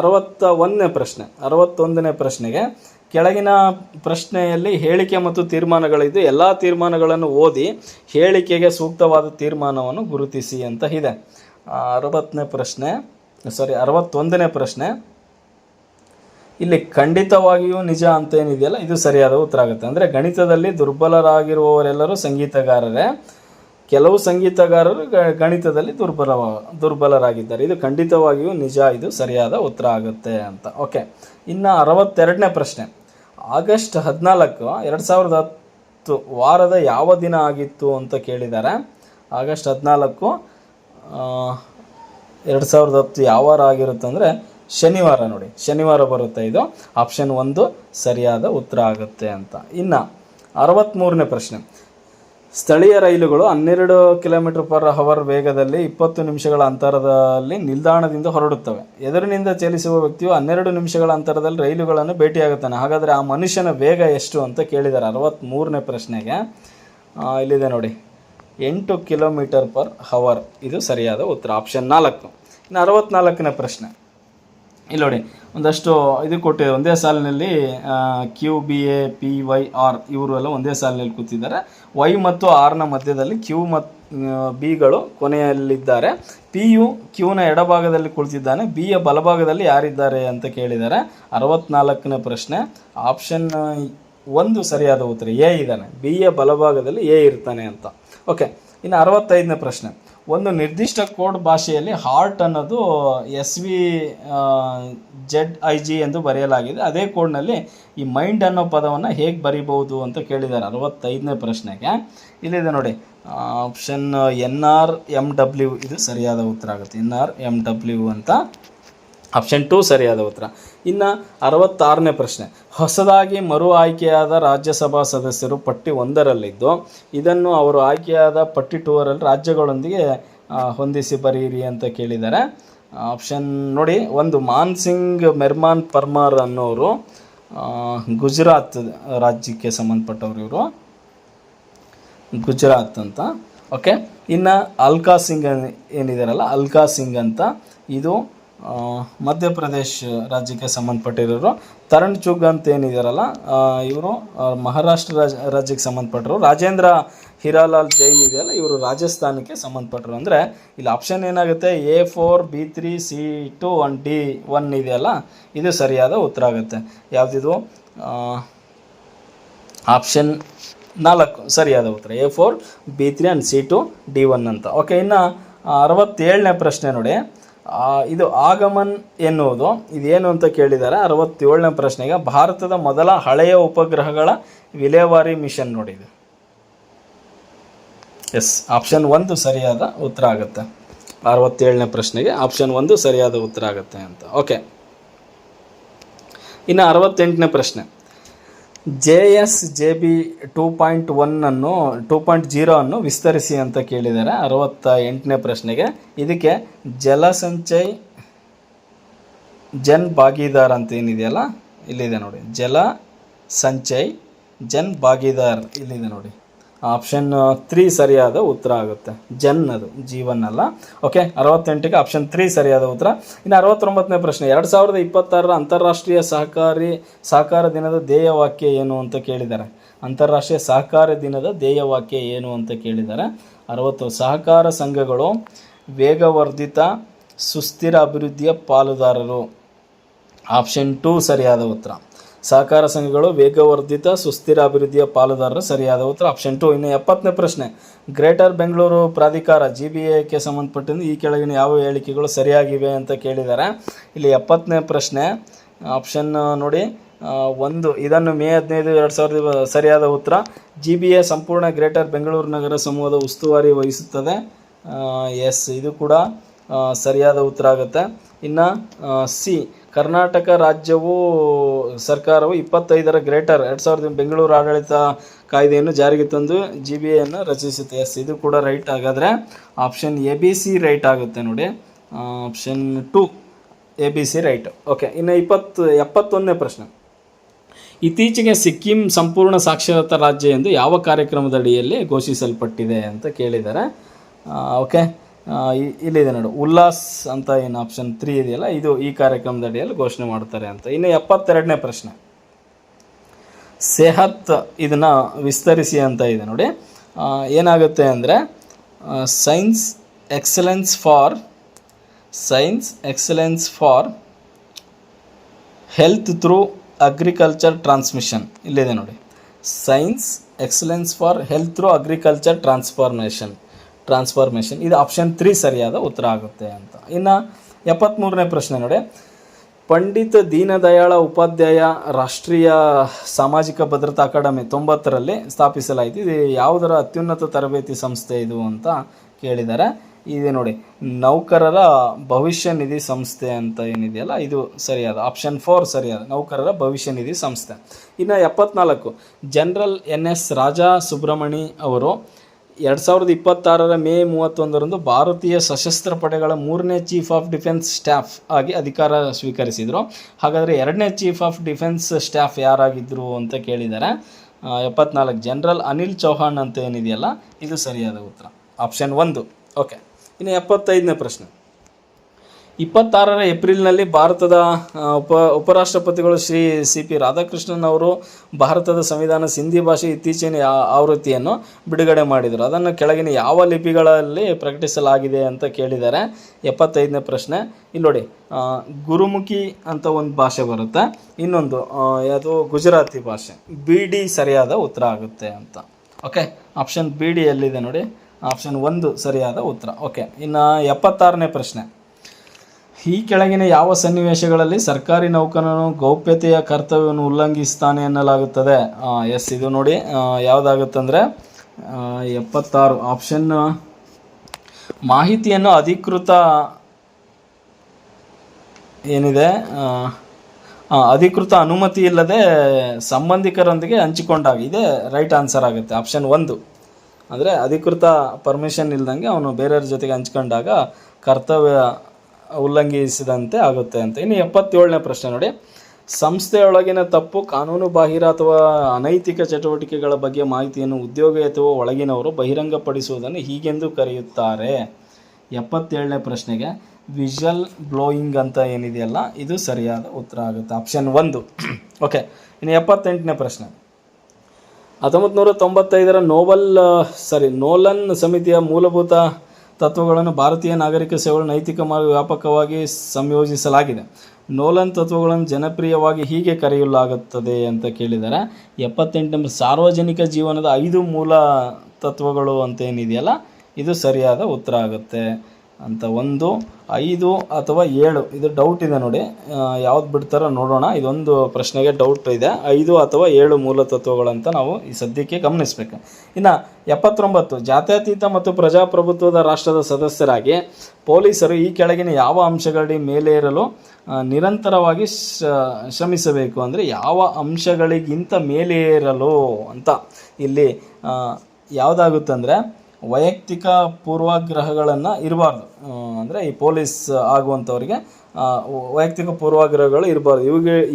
61ನೇ ಪ್ರಶ್ನೆಗೆ ಕೆಳಗಿನ ಪ್ರಶ್ನೆಯಲ್ಲಿ ಹೇಳಿಕೆ ಮತ್ತು ತೀರ್ಮಾನಗಳಿದ್ದು ಎಲ್ಲ ತೀರ್ಮಾನಗಳನ್ನು ಓದಿ ಹೇಳಿಕೆಗೆ ಸೂಕ್ತವಾದ ತೀರ್ಮಾನವನ್ನು ಗುರುತಿಸಿ ಅಂತ ಇದೆ. 61ನೇ ಪ್ರಶ್ನೆ. ಇಲ್ಲಿ ಖಂಡಿತವಾಗಿಯೂ ನಿಜ ಅಂತ ಏನಿದೆಯಲ್ಲ ಇದು ಸರಿಯಾದ ಉತ್ತರ ಆಗುತ್ತೆ. ಅಂದರೆ ಗಣಿತದಲ್ಲಿ ದುರ್ಬಲರಾಗಿರುವವರೆಲ್ಲರೂ ಸಂಗೀತಗಾರರೇ, ಕೆಲವು ಸಂಗೀತಗಾರರು ಗಣಿತದಲ್ಲಿ ದುರ್ಬಲರಾಗಿದ್ದಾರೆ. ಇದು ಖಂಡಿತವಾಗಿಯೂ ನಿಜ, ಇದು ಸರಿಯಾದ ಉತ್ತರ ಆಗುತ್ತೆ ಅಂತ. ಓಕೆ, ಇನ್ನು 62ನೇ ಪ್ರಶ್ನೆ. ಆಗಸ್ಟ್ 14, 2010 ವಾರದ ಯಾವ ದಿನ ಆಗಿತ್ತು ಅಂತ ಕೇಳಿದ್ದಾರೆ. ಆಗಸ್ಟ್ 14, 2010 ಯಾವ ವಾರ ಆಗಿರುತ್ತೆ ಅಂದರೆ ಶನಿವಾರ ನೋಡಿ, ಶನಿವಾರ ಬರುತ್ತೆ. ಇದು ಆಪ್ಷನ್ 1 ಸರಿಯಾದ ಉತ್ತರ ಆಗುತ್ತೆ ಅಂತ. ಇನ್ನು 63ನೇ ಪ್ರಶ್ನೆ. ಸ್ಥಳೀಯ ರೈಲುಗಳು 12 km/h ವೇಗದಲ್ಲಿ 20 ನಿಮಿಷಗಳ ಅಂತರದಲ್ಲಿ ನಿಲ್ದಾಣದಿಂದ ಹೊರಡುತ್ತವೆ. ಎದುರಿನಿಂದ ಚಲಿಸುವ ವ್ಯಕ್ತಿಯು 12 ನಿಮಿಷಗಳ ಅಂತರದಲ್ಲಿ ರೈಲುಗಳನ್ನು ಭೇಟಿಯಾಗುತ್ತಾನೆ. ಹಾಗಾದರೆ ಆ ಮನುಷ್ಯನ ವೇಗ ಎಷ್ಟು ಅಂತ ಕೇಳಿದ್ದಾರೆ. 63ನೇ ಪ್ರಶ್ನೆಗೆ ಇಲ್ಲಿದೆ ನೋಡಿ, 8 km/h ಇದು ಸರಿಯಾದ ಉತ್ತರ ಆಪ್ಷನ್ 4. ಇನ್ನು 64ನೇ ಪ್ರಶ್ನೆ. ಇಲ್ಲಿ ನೋಡಿ, ಒಂದಷ್ಟು ಇದು ಕೊಟ್ಟಿದೆ. ಒಂದೇ ಸಾಲಿನಲ್ಲಿ QBAPYR ಇವರು ಎಲ್ಲ ಒಂದೇ ಸಾಲಿನಲ್ಲಿ ಕೂತಿದ್ದಾರೆ. Y ಮತ್ತು Rನ ಮಧ್ಯದಲ್ಲಿ Q ಮತ್ತು Bಗಳು ಕೊನೆಯಲ್ಲಿದ್ದಾರೆ. Pಯು Qನ ಎಡಭಾಗದಲ್ಲಿ ಕುಳಿತಿದ್ದಾನೆ. Bಯ ಬಲಭಾಗದಲ್ಲಿ ಯಾರಿದ್ದಾರೆ ಅಂತ ಕೇಳಿದ್ದಾರೆ. 64ನೇ ಪ್ರಶ್ನೆ. ಆಪ್ಷನ್ 1 ಸರಿಯಾದ ಉತ್ತರ A ಇದ್ದಾನೆ. Bಯ ಬಲಭಾಗದಲ್ಲಿ A ಇರ್ತಾನೆ ಅಂತ. ಓಕೆ, ಇನ್ನು 65ನೇ ಪ್ರಶ್ನೆ, ಒಂದು ನಿರ್ದಿಷ್ಟ ಕೋಡ್ ಭಾಷೆಯಲ್ಲಿ ಹಾರ್ಟ್ ಅನ್ನೋದು SVZIG ಎಂದು ಬರೆಯಲಾಗಿದೆ. ಅದೇ ಕೋಡ್ನಲ್ಲಿ ಈ ಮೈಂಡ್ ಅನ್ನೋ ಪದವನ್ನು ಹೇಗೆ ಬರಿಬಹುದು ಅಂತ ಕೇಳಿದ್ದಾರೆ 65ನೇ ಪ್ರಶ್ನೆಗೆ. ಇಲ್ಲಿದೆ ನೋಡಿ, ಆಪ್ಷನ್ NRMW ಇದು ಸರಿಯಾದ ಉತ್ತರ ಆಗುತ್ತೆ. NRMW ಅಂತ ಆಪ್ಷನ್ 2 ಸರಿಯಾದ ಉತ್ತರ. ಇನ್ನು 66ನೇ ಪ್ರಶ್ನೆ, ಹೊಸದಾಗಿ ಮರು ಆಯ್ಕೆಯಾದ ರಾಜ್ಯಸಭಾ ಸದಸ್ಯರು ಪಟ್ಟಿ 1ರಲ್ಲಿದ್ದು ಇದನ್ನು ಅವರು ಆಯ್ಕೆಯಾದ ಪಟ್ಟಿ 2ರಲ್ಲಿ ರಾಜ್ಯಗಳೊಂದಿಗೆ ಹೊಂದಿಸಿ ಬರೆಯಿರಿ ಅಂತ ಕೇಳಿದ್ದಾರೆ. ಆಪ್ಷನ್ ನೋಡಿ, ಒಂದು ಮಾನ್ಸಿಂಗ್ ಮೆರ್ಮಾನ್ ಪರ್ಮಾರ್ ಅನ್ನೋರು ಗುಜರಾತ್ ರಾಜ್ಯಕ್ಕೆ ಸಂಬಂಧಪಟ್ಟವರು, ಇವರು ಗುಜರಾತ್ ಅಂತ. ಓಕೆ, ಇನ್ನು ಅಲ್ಕಾ ಸಿಂಗ್ ಏನಿದಾರಲ್ಲ, ಅಲ್ಕಾ ಸಿಂಗ್ ಅಂತ, ಇದು ಮಧ್ಯಪ್ರದೇಶ್ ರಾಜ್ಯಕ್ಕೆ ಸಂಬಂಧಪಟ್ಟಿರೋರು. ತರಣ್ ಚುಗ್ ಅಂತ ಏನಿದಾರಲ್ಲ, ಇವರು ಮಹಾರಾಷ್ಟ್ರ ರಾಜ್ಯಕ್ಕೆ ಸಂಬಂಧಪಟ್ಟರು. ರಾಜೇಂದ್ರ ಹಿರಾಲಾಲ್ ಜೈನ್ ಇದೆಯಲ್ಲ, ಇವರು ರಾಜಸ್ಥಾನಕ್ಕೆ ಸಂಬಂಧಪಟ್ಟರು. ಅಂದರೆ ಇಲ್ಲಿ ಆಪ್ಷನ್ ಏನಾಗುತ್ತೆ, A4 B3 C2 and D1 ಇದೆಯಲ್ಲ, ಇದು ಸರಿಯಾದ ಉತ್ತರ ಆಗುತ್ತೆ. ಯಾವುದಿದು? ಆಪ್ಷನ್ 4 ಸರಿಯಾದ ಉತ್ತರ, A4 B3 and C2 D1 ಅಂತ. ಓಕೆ, ಇನ್ನು 67ನೇ ಪ್ರಶ್ನೆ ನೋಡಿ, ಇದು ಆಗಮನ್ ಎನ್ನುವುದು ಇದೇನು ಅಂತ ಕೇಳಿದ್ದಾರೆ 67ನೇ ಪ್ರಶ್ನೆಗೆ. ಭಾರತದ ಮೊದಲ ಹಳೆಯ ಉಪಗ್ರಹಗಳ ವಿಲೇವಾರಿ ಮಿಷನ್ ನೋಡಿ ಇದು. ಎಸ್, ಆಪ್ಷನ್ 1 ಸರಿಯಾದ ಉತ್ತರ ಆಗುತ್ತೆ. 67ನೇ ಪ್ರಶ್ನೆಗೆ ಆಪ್ಷನ್ 1 ಸರಿಯಾದ ಉತ್ತರ ಆಗುತ್ತೆ ಅಂತ. ಓಕೆ, ಇನ್ನು 68ನೇ ಪ್ರಶ್ನೆ, JSJB 2.0 ಅನ್ನು ವಿಸ್ತರಿಸಿ ಅಂತ ಕೇಳಿದ್ದಾರೆ 68ನೇ ಪ್ರಶ್ನೆಗೆ. ಇದಕ್ಕೆ ಜಲಸಂಚಯ್ ಜನ್ ಭಾಗೀದಾರ್ ಅಂತ ಏನಿದೆಯಲ್ಲ, ಇಲ್ಲಿದೆ ನೋಡಿ, ಜಲ ಸಂಚಯ್ ಜನ್ ಭಾಗೀದಾರ್ ಇಲ್ಲಿದೆ ನೋಡಿ. ಆಪ್ಷನ್ 3 ಸರಿಯಾದ ಉತ್ತರ ಆಗುತ್ತೆ. ಜನ್ ಅದು ಜೀವನ್ ಅಲ್ಲ. ಓಕೆ, 68ಗೆ ಆಪ್ಷನ್ 3 ಸರಿಯಾದ ಉತ್ತರ. ಇನ್ನು 69ನೇ ಪ್ರಶ್ನೆ, 2026 ಅಂತಾರಾಷ್ಟ್ರೀಯ ಸಹಕಾರ ದಿನದ ಧ್ಯೇಯವಾಕ್ಯ ಏನು ಅಂತ ಕೇಳಿದ್ದಾರೆ. ಅಂತಾರಾಷ್ಟ್ರೀಯ ಸಹಕಾರ ದಿನದ ಧ್ಯೇಯವಾಕ್ಯ ಏನು ಅಂತ ಕೇಳಿದ್ದಾರೆ. 60 ಸಹಕಾರ ಸಂಘಗಳು ವೇಗವರ್ಧಿತ ಸುಸ್ಥಿರ ಅಭಿವೃದ್ಧಿಯ ಪಾಲುದಾರರು. ಆಪ್ಷನ್ 2 ಸರಿಯಾದ ಉತ್ತರ. ಸಹಕಾರ ಸಂಘಗಳು ವೇಗವರ್ಧಿತ ಸುಸ್ಥಿರ ಅಭಿವೃದ್ಧಿಯ ಪಾಲುದಾರರು ಸರಿಯಾದ ಉತ್ತರ, ಆಪ್ಷನ್ 2. ಇನ್ನು 70ನೇ ಪ್ರಶ್ನೆ, ಗ್ರೇಟರ್ ಬೆಂಗಳೂರು ಪ್ರಾಧಿಕಾರ GBAಕ್ಕೆ ಸಂಬಂಧಪಟ್ಟಂತೆ ಈ ಕೆಳಗಿನ ಯಾವ ಹೇಳಿಕೆಗಳು ಸರಿಯಾಗಿವೆ ಅಂತ ಕೇಳಿದ್ದಾರೆ. ಇಲ್ಲಿ 70ನೇ ಪ್ರಶ್ನೆ ಆಪ್ಷನ್ ನೋಡಿ 1, ಇದನ್ನು ಮೇ 15, 2000 ಸರಿಯಾದ ಉತ್ತರ. GBA ಸಂಪೂರ್ಣ ಗ್ರೇಟರ್ ಬೆಂಗಳೂರು ನಗರ ಸಮೂಹದ ಉಸ್ತುವಾರಿ ವಹಿಸುತ್ತದೆ. ಎಸ್, ಇದು ಕೂಡ ಸರಿಯಾದ ಉತ್ತರ ಆಗುತ್ತೆ. ಇನ್ನು ಸಿ, ಕರ್ನಾಟಕ ರಾಜ್ಯವು ಸರ್ಕಾರವು 25ರ ಗ್ರೇಟರ್ 2000 ಬೆಂಗಳೂರು ಆಡಳಿತ ಕಾಯ್ದೆಯನ್ನು ಜಾರಿಗೆ ತಂದು GBAಯನ್ನು ರಚಿಸುತ್ತೆ. ಎಸ್, ಇದು ಕೂಡ ರೈಟ್. ಹಾಗಾದರೆ ಆಪ್ಷನ್ ABC ರೈಟ್ ಆಗುತ್ತೆ ನೋಡಿ. Option 2 ABC right. ಓಕೆ, ಇನ್ನು 71ನೇ ಪ್ರಶ್ನೆ, ಇತ್ತೀಚೆಗೆ ಸಿಕ್ಕಿಂ ಸಂಪೂರ್ಣ ಸಾಕ್ಷರತಾ ರಾಜ್ಯ ಎಂದು ಯಾವ ಕಾರ್ಯಕ್ರಮದಡಿಯಲ್ಲಿ ಘೋಷಿಸಲ್ಪಟ್ಟಿದೆ ಅಂತ ಕೇಳಿದ್ದಾರೆ. ಓಕೆ, ಇಲ್ಲಿದೆ ನೋಡಿ, ಉಲ್ಲಾಸ್ ಅಂತ ಏನು ಆಪ್ಷನ್ 3 ಇದೆಯಲ್ಲ, ಇದು ಈ ಕಾರ್ಯಕ್ರಮದ ಅಡಿಯಲ್ಲಿ ಘೋಷಣೆ ಮಾಡ್ತಾರೆ ಅಂತ. ಇನ್ನು 72ನೇ ಪ್ರಶ್ನೆ, ಸೆಹತ್ ಇದನ್ನು ವಿಸ್ತರಿಸಿ ಅಂತ ಇದೆ ನೋಡಿ. ಏನಾಗುತ್ತೆ ಅಂದರೆ science excellence for health through agriculture transmission ಇಲ್ಲಿದೆ ನೋಡಿ. Science excellence for health through agriculture transformation ಇದು ಆಪ್ಷನ್ 3 ಸರಿಯಾದ ಉತ್ತರ ಆಗುತ್ತೆ ಅಂತ. ಇನ್ನು 73ನೇ ಪ್ರಶ್ನೆ ನೋಡಿ, ಪಂಡಿತ್ ದೀನದಯಾಳ ಉಪಾಧ್ಯಾಯ ರಾಷ್ಟ್ರೀಯ ಸಾಮಾಜಿಕ ಭದ್ರತಾ ಅಕಾಡೆಮಿ 90ರಲ್ಲಿ ಸ್ಥಾಪಿಸಲಾಯಿತು. ಇದು ಯಾವುದರ ಅತ್ಯುನ್ನತ ತರಬೇತಿ ಸಂಸ್ಥೆ ಇದು ಅಂತ ಕೇಳಿದ್ದಾರೆ. ಇದೆ ನೋಡಿ, ನೌಕರರ ಭವಿಷ್ಯ ನಿಧಿ ಸಂಸ್ಥೆ ಅಂತ ಏನಿದೆಯಲ್ಲ, ಇದು ಸರಿಯಾದ ಆಪ್ಷನ್ 4 ಸರಿಯಾದ, ನೌಕರರ ಭವಿಷ್ಯ ನಿಧಿ ಸಂಸ್ಥೆ. ಇನ್ನು 74, ಜನರಲ್ NS ರಾಜಾ ಸುಬ್ರಹ್ಮಣಿ ಅವರು 2026 ಮೇ 31ರಂದು ಭಾರತೀಯ ಸಶಸ್ತ್ರ ಪಡೆಗಳ 3ನೇ ಚೀಫ್ ಆಫ್ ಡಿಫೆನ್ಸ್ ಸ್ಟಾಫ್ ಆಗಿ ಅಧಿಕಾರ ಸ್ವೀಕರಿಸಿದರು. ಹಾಗಾದರೆ 2ನೇ ಚೀಫ್ ಆಫ್ ಡಿಫೆನ್ಸ್ ಸ್ಟಾಫ್ ಯಾರಾಗಿದ್ದರು ಅಂತ ಕೇಳಿದ್ದಾರೆ. 74 ಜನರಲ್ ಅನಿಲ್ ಚೌಹಾಣ್ ಅಂತ ಏನಿದೆಯಲ್ಲ, ಇದು ಸರಿಯಾದ ಉತ್ತರ, ಆಪ್ಷನ್ 1. ಓಕೆ, ಇನ್ನು 75ನೇ ಪ್ರಶ್ನೆ, 26 ಏಪ್ರಿಲ್ನಲ್ಲಿ ಭಾರತದ ಉಪರಾಷ್ಟ್ರಪತಿಗಳು ಶ್ರೀ CP ರಾಧಾಕೃಷ್ಣನ್ ಅವರು ಭಾರತದ ಸಂವಿಧಾನ ಸಿಂಧಿ ಭಾಷೆ ಇತ್ತೀಚಿನ ಆವೃತ್ತಿಯನ್ನು ಬಿಡುಗಡೆ ಮಾಡಿದರು. ಅದನ್ನು ಕೆಳಗಿನ ಯಾವ ಲಿಪಿಗಳಲ್ಲಿ ಪ್ರಕಟಿಸಲಾಗಿದೆ ಅಂತ ಕೇಳಿದ್ದಾರೆ. 75ನೇ ಪ್ರಶ್ನೆ, ಇಲ್ಲಿ ನೋಡಿ, ಗುರುಮುಖಿ ಅಂತ ಒಂದು ಭಾಷೆ ಬರುತ್ತೆ, ಇನ್ನೊಂದು ಯಾವುದು ಗುಜರಾತಿ ಭಾಷೆ. BD ಸರಿಯಾದ ಉತ್ತರ ಆಗುತ್ತೆ ಅಂತ. ಓಕೆ, ಆಪ್ಷನ್ BD ಎಲ್ಲಿದೆ ನೋಡಿ, ಆಪ್ಷನ್ 1 ಸರಿಯಾದ ಉತ್ತರ. ಓಕೆ, ಇನ್ನು 76ನೇ ಪ್ರಶ್ನೆ. ಈ ಕೆಳಗಿನ ಯಾವ ಸನ್ನಿವೇಶಗಳಲ್ಲಿ ಸರ್ಕಾರಿ ನೌಕರನು ಗೌಪ್ಯತೆಯ ಕರ್ತವ್ಯವನ್ನು ಉಲ್ಲಂಘಿಸ್ತಾನೆ ಎನ್ನಲಾಗುತ್ತದೆ? ಎಸ್, ಇದು ನೋಡಿ ಯಾವುದಾಗುತ್ತಂದರೆ 76 ಆಪ್ಷನ್ ಮಾಹಿತಿಯನ್ನು ಅಧಿಕೃತ ಏನಿದೆ ಅಧಿಕೃತ ಅನುಮತಿ ಇಲ್ಲದೆ ಸಂಬಂಧಿಕರೊಂದಿಗೆ ಹಂಚಿಕೊಂಡಾಗ, ಇದೇ ರೈಟ್ ಆನ್ಸರ್ ಆಗುತ್ತೆ. ಆಪ್ಷನ್ 1 ಅಂದರೆ ಅಧಿಕೃತ ಪರ್ಮಿಷನ್ ಇಲ್ದಂಗೆ ಅವನು ಬೇರೆಯವ್ರ ಜೊತೆಗೆ ಹಂಚ್ಕೊಂಡಾಗ ಕರ್ತವ್ಯ ಉಲ್ಲಂಘಿಸಿದಂತೆ ಆಗುತ್ತೆ ಅಂತ. ಇನ್ನು 77ನೇ ಪ್ರಶ್ನೆ ನೋಡಿ. ಸಂಸ್ಥೆಯೊಳಗಿನ ತಪ್ಪು, ಕಾನೂನು ಬಾಹಿರ ಅಥವಾ ಅನೈತಿಕ ಚಟುವಟಿಕೆಗಳ ಬಗ್ಗೆ ಮಾಹಿತಿಯನ್ನು ಉದ್ಯೋಗಿ ಅಥವಾ ಒಳಗಿನವರು ಬಹಿರಂಗಪಡಿಸುವುದನ್ನು ಹೀಗೆಂದು ಕರೆಯುತ್ತಾರೆ? 77ನೇ ಪ್ರಶ್ನೆಗೆ ವಿಷಲ್ ಬ್ಲೋಯಿಂಗ್ ಅಂತ ಏನಿದೆಯಲ್ಲ, ಇದು ಸರಿಯಾದ ಉತ್ತರ ಆಗುತ್ತೆ. ಆಪ್ಷನ್ 1. ಓಕೆ, ಇನ್ನು 78ನೇ ಪ್ರಶ್ನೆ. 1995ರ ನೋಲನ್ ಸಮಿತಿಯ ಮೂಲಭೂತ ತತ್ವಗಳನ್ನು ಭಾರತೀಯ ನಾಗರಿಕ ಸೇವೆಗಳ ನೈತಿಕ ಮಾರ್ಗ ವ್ಯಾಪಕವಾಗಿ ಸಂಯೋಜಿಸಲಾಗಿದೆ. ನೋಲನ್ ತತ್ವಗಳನ್ನು ಜನಪ್ರಿಯವಾಗಿ ಹೀಗೆ ಕರೆಯಲಾಗುತ್ತದೆ ಅಂತ ಕೇಳಿದ್ದಾರೆ. 78ನೇ ಸಾರ್ವಜನಿಕ ಜೀವನದ 5 ಮೂಲ ತತ್ವಗಳು ಅಂತ ಏನಿದೆಯಲ್ಲ, ಇದು ಸರಿಯಾದ ಉತ್ತರ ಆಗುತ್ತೆ ಅಂತ. 1, 5 ಅಥವಾ 7 ಇದು ಡೌಟ್ ಇದೆ ನೋಡಿ, ಯಾವ್ದು ಬಿಡ್ತಾರೋ ನೋಡೋಣ. ಇದೊಂದು ಪ್ರಶ್ನೆಗೆ ಡೌಟ್ ಇದೆ, 5 ಅಥವಾ 7 ಮೂಲ ತತ್ವಗಳಂತ ನಾವು ಈ ಸದ್ಯಕ್ಕೆ ಗಮನಿಸಬೇಕು. ಇನ್ನು 79 ಜಾತ್ಯತೀತ ಮತ್ತು ಪ್ರಜಾಪ್ರಭುತ್ವದ ರಾಷ್ಟ್ರದ ಸದಸ್ಯರಾಗಿ ಪೊಲೀಸರು ಈ ಕೆಳಗಿನ ಯಾವ ಅಂಶಗಳ ಮೇಲೇರಲು ನಿರಂತರವಾಗಿ ಶ್ರಮಿಸಬೇಕು? ಅಂದರೆ ಯಾವ ಅಂಶಗಳಿಗಿಂತ ಮೇಲೇರಲು ಅಂತ ಇಲ್ಲಿ ಯಾವುದಾಗುತ್ತಂದರೆ ವೈಯಕ್ತಿಕ ಪೂರ್ವಾಗ್ರಹಗಳನ್ನು ಇರಬಾರ್ದು. ಅಂದರೆ ಈ ಪೊಲೀಸ್ ಆಗುವಂಥವ್ರಿಗೆ ವೈಯಕ್ತಿಕ ಪೂರ್ವಾಗ್ರಹಗಳು ಇರಬಾರ್ದು.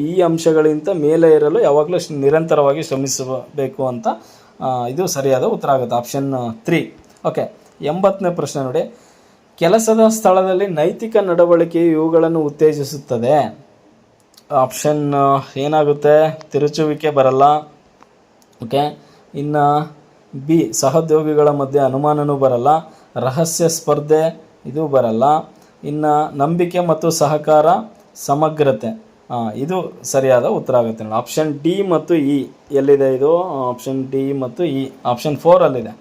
ಈ ಅಂಶಗಳಿಂದ ಮೇಲೆ ಇರಲು ಯಾವಾಗಲೂ ನಿರಂತರವಾಗಿ ಶ್ರಮಿಸಬೇಕು ಅಂತ ಇದು ಸರಿಯಾದ ಉತ್ತರ ಆಗುತ್ತೆ. ಆಪ್ಷನ್ 3. ಓಕೆ, 80ನೇ ಪ್ರಶ್ನೆ ನೋಡಿ. ಕೆಲಸದ ಸ್ಥಳದಲ್ಲಿ ನೈತಿಕ ನಡವಳಿಕೆಯು ಇವುಗಳನ್ನು ಉತ್ತೇಜಿಸುತ್ತದೆ. ಆಪ್ಷನ್ ಏನಾಗುತ್ತೆ? ತಿರುಚುವಿಕೆ ಬರಲ್ಲ. ಓಕೆ, ಇನ್ನು ಬಿ ಸಹೋದ್ಯೋಗಿಗಳ ಮಧ್ಯೆ ಅನುಮಾನನೂ ಬರಲ್ಲ. ರಹಸ್ಯ ಸ್ಪರ್ಧೆ ಇದು ಬರಲ್ಲ. ಇನ್ನು ನಂಬಿಕೆ ಮತ್ತು ಸಹಕಾರ, ಸಮಗ್ರತೆ, ಇದು ಸರಿಯಾದ ಉತ್ತರ ಆಗುತ್ತೆ. ಆಪ್ಷನ್ ಡಿ ಮತ್ತು ಇ ಎಲ್ಲಿದೆ? ಇದು ಆಪ್ಷನ್ ಡಿ ಮತ್ತು ಇ ಆಪ್ಷನ್ 4ಅಲ್ಲಿದೆ.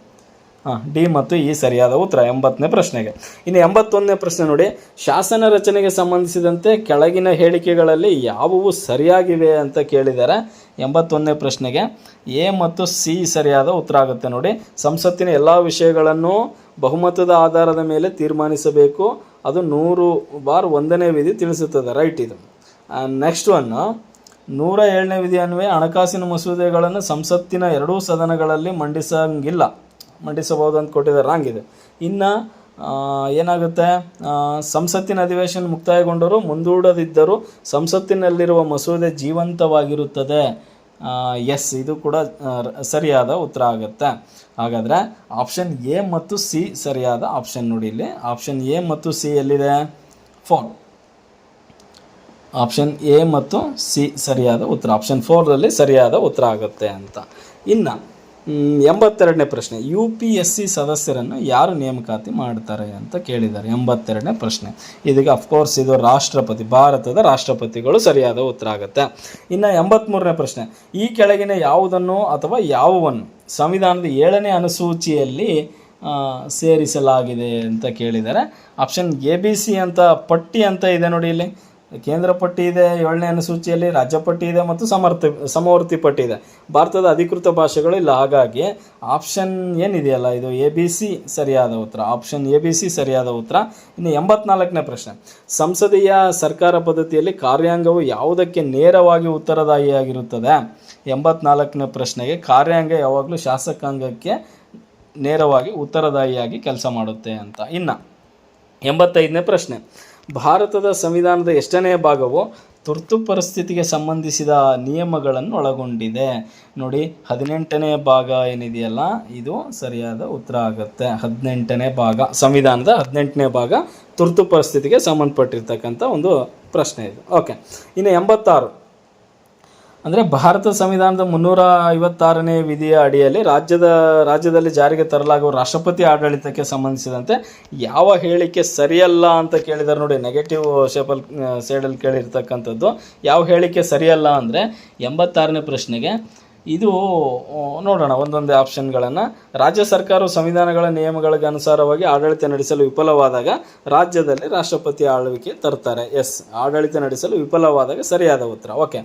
ಡಿ ಮತ್ತು ಇ ಸರಿಯಾದ ಉತ್ತರ 80ನೇ ಪ್ರಶ್ನೆಗೆ. ಇನ್ನು 81ನೇ ಪ್ರಶ್ನೆ ನೋಡಿ. ಶಾಸನ ರಚನೆಗೆ ಸಂಬಂಧಿಸಿದಂತೆ ಕೆಳಗಿನ ಹೇಳಿಕೆಗಳಲ್ಲಿ ಯಾವುವು ಸರಿಯಾಗಿವೆ ಅಂತ ಕೇಳಿದ್ದಾರೆ. 81ನೇ ಪ್ರಶ್ನೆಗೆ ಎ ಮತ್ತು ಸಿ ಸರಿಯಾದ ಉತ್ತರ ಆಗುತ್ತೆ ನೋಡಿ. ಸಂಸತ್ತಿನ ಎಲ್ಲ ವಿಷಯಗಳನ್ನು ಬಹುಮತದ ಆಧಾರದ ಮೇಲೆ ತೀರ್ಮಾನಿಸಬೇಕು, ಅದು 100/1ನೇ ವಿಧಿ ತಿಳಿಸುತ್ತದೆ. ರೈಟ್ ಇದು. ನೆಕ್ಸ್ಟ್ ಒನ್ 107ನೇ ವಿಧಿ ಅನ್ವಯ ಹಣಕಾಸಿನ ಮಸೂದೆಗಳನ್ನು ಸಂಸತ್ತಿನ 2 ಸದನಗಳಲ್ಲಿ ಮಂಡಿಸಬಹುದು ಅಂತ ಕೊಟ್ಟಿದ್ದಾರೆ. ರಾಂಗ್ ಇದೆ. ಇನ್ನು ಏನಾಗುತ್ತೆ? ಸಂಸತ್ತಿನ ಅಧಿವೇಶನ ಮುಕ್ತಾಯಗೊಂಡರೂ ಮುಂದೂಡದಿದ್ದರೂ ಸಂಸತ್ತಿನಲ್ಲಿರುವ ಮಸೂದೆ ಜೀವಂತವಾಗಿರುತ್ತದೆ. ಎಸ್, ಇದು ಕೂಡ ಸರಿಯಾದ ಉತ್ತರ ಆಗುತ್ತೆ. ಹಾಗಾದರೆ ಆಪ್ಷನ್ ಎ ಮತ್ತು ಸಿ ಸರಿಯಾದ ಆಪ್ಷನ್ ನೋಡಿ. ಇಲ್ಲಿ ಆಪ್ಷನ್ ಎ ಮತ್ತು ಸಿ ಎಲ್ಲಿದೆ? 4. ಆಪ್ಷನ್ ಎ ಮತ್ತು ಸಿ ಸರಿಯಾದ ಉತ್ತರ. ಆಪ್ಷನ್ 4ರಲ್ಲಿ ಸರಿಯಾದ ಉತ್ತರ ಆಗುತ್ತೆ ಅಂತ. ಇನ್ನು 82ನೇ ಪ್ರಶ್ನೆ. UPSC ಸದಸ್ಯರನ್ನು ಯಾರು ನೇಮಕಾತಿ ಮಾಡ್ತಾರೆ ಅಂತ ಕೇಳಿದ್ದಾರೆ. 82ನೇ ಪ್ರಶ್ನೆ. ಇದಕ್ಕೆ ಅಫ್ಕೋರ್ಸ್ ಇದು ರಾಷ್ಟ್ರಪತಿ, ಭಾರತದ ರಾಷ್ಟ್ರಪತಿಗಳು ಸರಿಯಾದ ಉತ್ತರ ಆಗುತ್ತೆ. ಇನ್ನು 83ನೇ ಪ್ರಶ್ನೆ. ಈ ಕೆಳಗಿನ ಯಾವುದನ್ನು ಅಥವಾ ಯಾವುವನ್ನು ಸಂವಿಧಾನದ 7ನೇ ಅನುಸೂಚಿಯಲ್ಲಿ ಸೇರಿಸಲಾಗಿದೆ ಅಂತ ಕೇಳಿದ್ದಾರೆ. ಆಪ್ಷನ್ ABC ಅಂತ ಪಟ್ಟಿ ಅಂತ ಇದೆ ನೋಡಿ. ಇಲ್ಲಿ ಕೇಂದ್ರ ಪಟ್ಟಿ ಇದೆ 7ನೇ ಅನುಸೂಚಿಯಲ್ಲಿ, ರಾಜ್ಯ ಪಟ್ಟಿ ಇದೆ ಮತ್ತು ಸಮವರ್ತಿ ಪಟ್ಟಿ ಇದೆ. ಭಾರತದ ಅಧಿಕೃತ ಭಾಷೆಗಳು ಇಲ್ಲ. ಹಾಗಾಗಿ ಆಪ್ಷನ್ ಏನಿದೆಯಲ್ಲ ಇದು ABC ಸರಿಯಾದ ಉತ್ತರ. ಆಪ್ಷನ್ ABC ಸರಿಯಾದ ಉತ್ತರ. ಇನ್ನು 84ನೇ ಪ್ರಶ್ನೆ. ಸಂಸದೀಯ ಸರ್ಕಾರ ಪದ್ಧತಿಯಲ್ಲಿ ಕಾರ್ಯಾಂಗವು ಯಾವುದಕ್ಕೆ ನೇರವಾಗಿ ಉತ್ತರದಾಯಿಯಾಗಿರುತ್ತದೆ? 84ನೇ ಪ್ರಶ್ನೆಗೆ ಕಾರ್ಯಾಂಗ ಯಾವಾಗಲೂ ಶಾಸಕಾಂಗಕ್ಕೆ ನೇರವಾಗಿ ಉತ್ತರದಾಯಿಯಾಗಿ ಕೆಲಸ ಮಾಡುತ್ತೆ ಅಂತ. ಇನ್ನು 85ನೇ ಪ್ರಶ್ನೆ. ಭಾರತದ ಸಂವಿಧಾನದ ಎಷ್ಟನೇ ಭಾಗವು ತುರ್ತು ಪರಿಸ್ಥಿತಿಗೆ ಸಂಬಂಧಿಸಿದ ನಿಯಮಗಳನ್ನು ಒಳಗೊಂಡಿದೆ? ನೋಡಿ, 18ನೇ ಭಾಗ ಏನಿದೆಯಲ್ಲ ಇದು ಸರಿಯಾದ ಉತ್ತರ ಆಗುತ್ತೆ. 18ನೇ ಭಾಗ, ಸಂವಿಧಾನದ 18ನೇ ಭಾಗ ತುರ್ತು ಪರಿಸ್ಥಿತಿಗೆ ಸಂಬಂಧಪಟ್ಟಿರ್ತಕ್ಕಂಥ ಒಂದು ಪ್ರಶ್ನೆ ಇದು. ಓಕೆ, ಇನ್ನು 86 ಅಂದರೆ ಭಾರತ ಸಂವಿಧಾನದ 356ನೇ ವಿಧಿಯ ಅಡಿಯಲ್ಲಿ ರಾಜ್ಯದಲ್ಲಿ ಜಾರಿಗೆ ತರಲಾಗುವ ರಾಷ್ಟ್ರಪತಿ ಆಡಳಿತಕ್ಕೆ ಸಂಬಂಧಿಸಿದಂತೆ ಯಾವ ಹೇಳಿಕೆ ಸರಿಯಲ್ಲ ಅಂತ ಕೇಳಿದ್ದಾರೆ ನೋಡಿ. ನೆಗೆಟಿವ್ ಸೈಡಲ್ಲಿ ಕೇಳಿರ್ತಕ್ಕಂಥದ್ದು ಯಾವ ಹೇಳಿಕೆ ಸರಿಯಲ್ಲ ಅಂದರೆ 86ನೇ ಪ್ರಶ್ನೆಗೆ ಇದು ನೋಡೋಣ ಒಂದೊಂದೇ ಆಪ್ಷನ್ಗಳನ್ನು. ರಾಜ್ಯ ಸರ್ಕಾರವು ಸಂವಿಧಾನಗಳ ನಿಯಮಗಳಿಗೆ ಅನುಸಾರವಾಗಿ ಆಡಳಿತ ನಡೆಸಲು ವಿಫಲವಾದಾಗ ರಾಜ್ಯದಲ್ಲಿ ರಾಷ್ಟ್ರಪತಿ ಆಳ್ವಿಕೆ ತರ್ತಾರೆ. ಎಸ್, ಆಡಳಿತ ನಡೆಸಲು ವಿಫಲವಾದಾಗ ಸರಿಯಾದ ಉತ್ತರ. ಓಕೆ,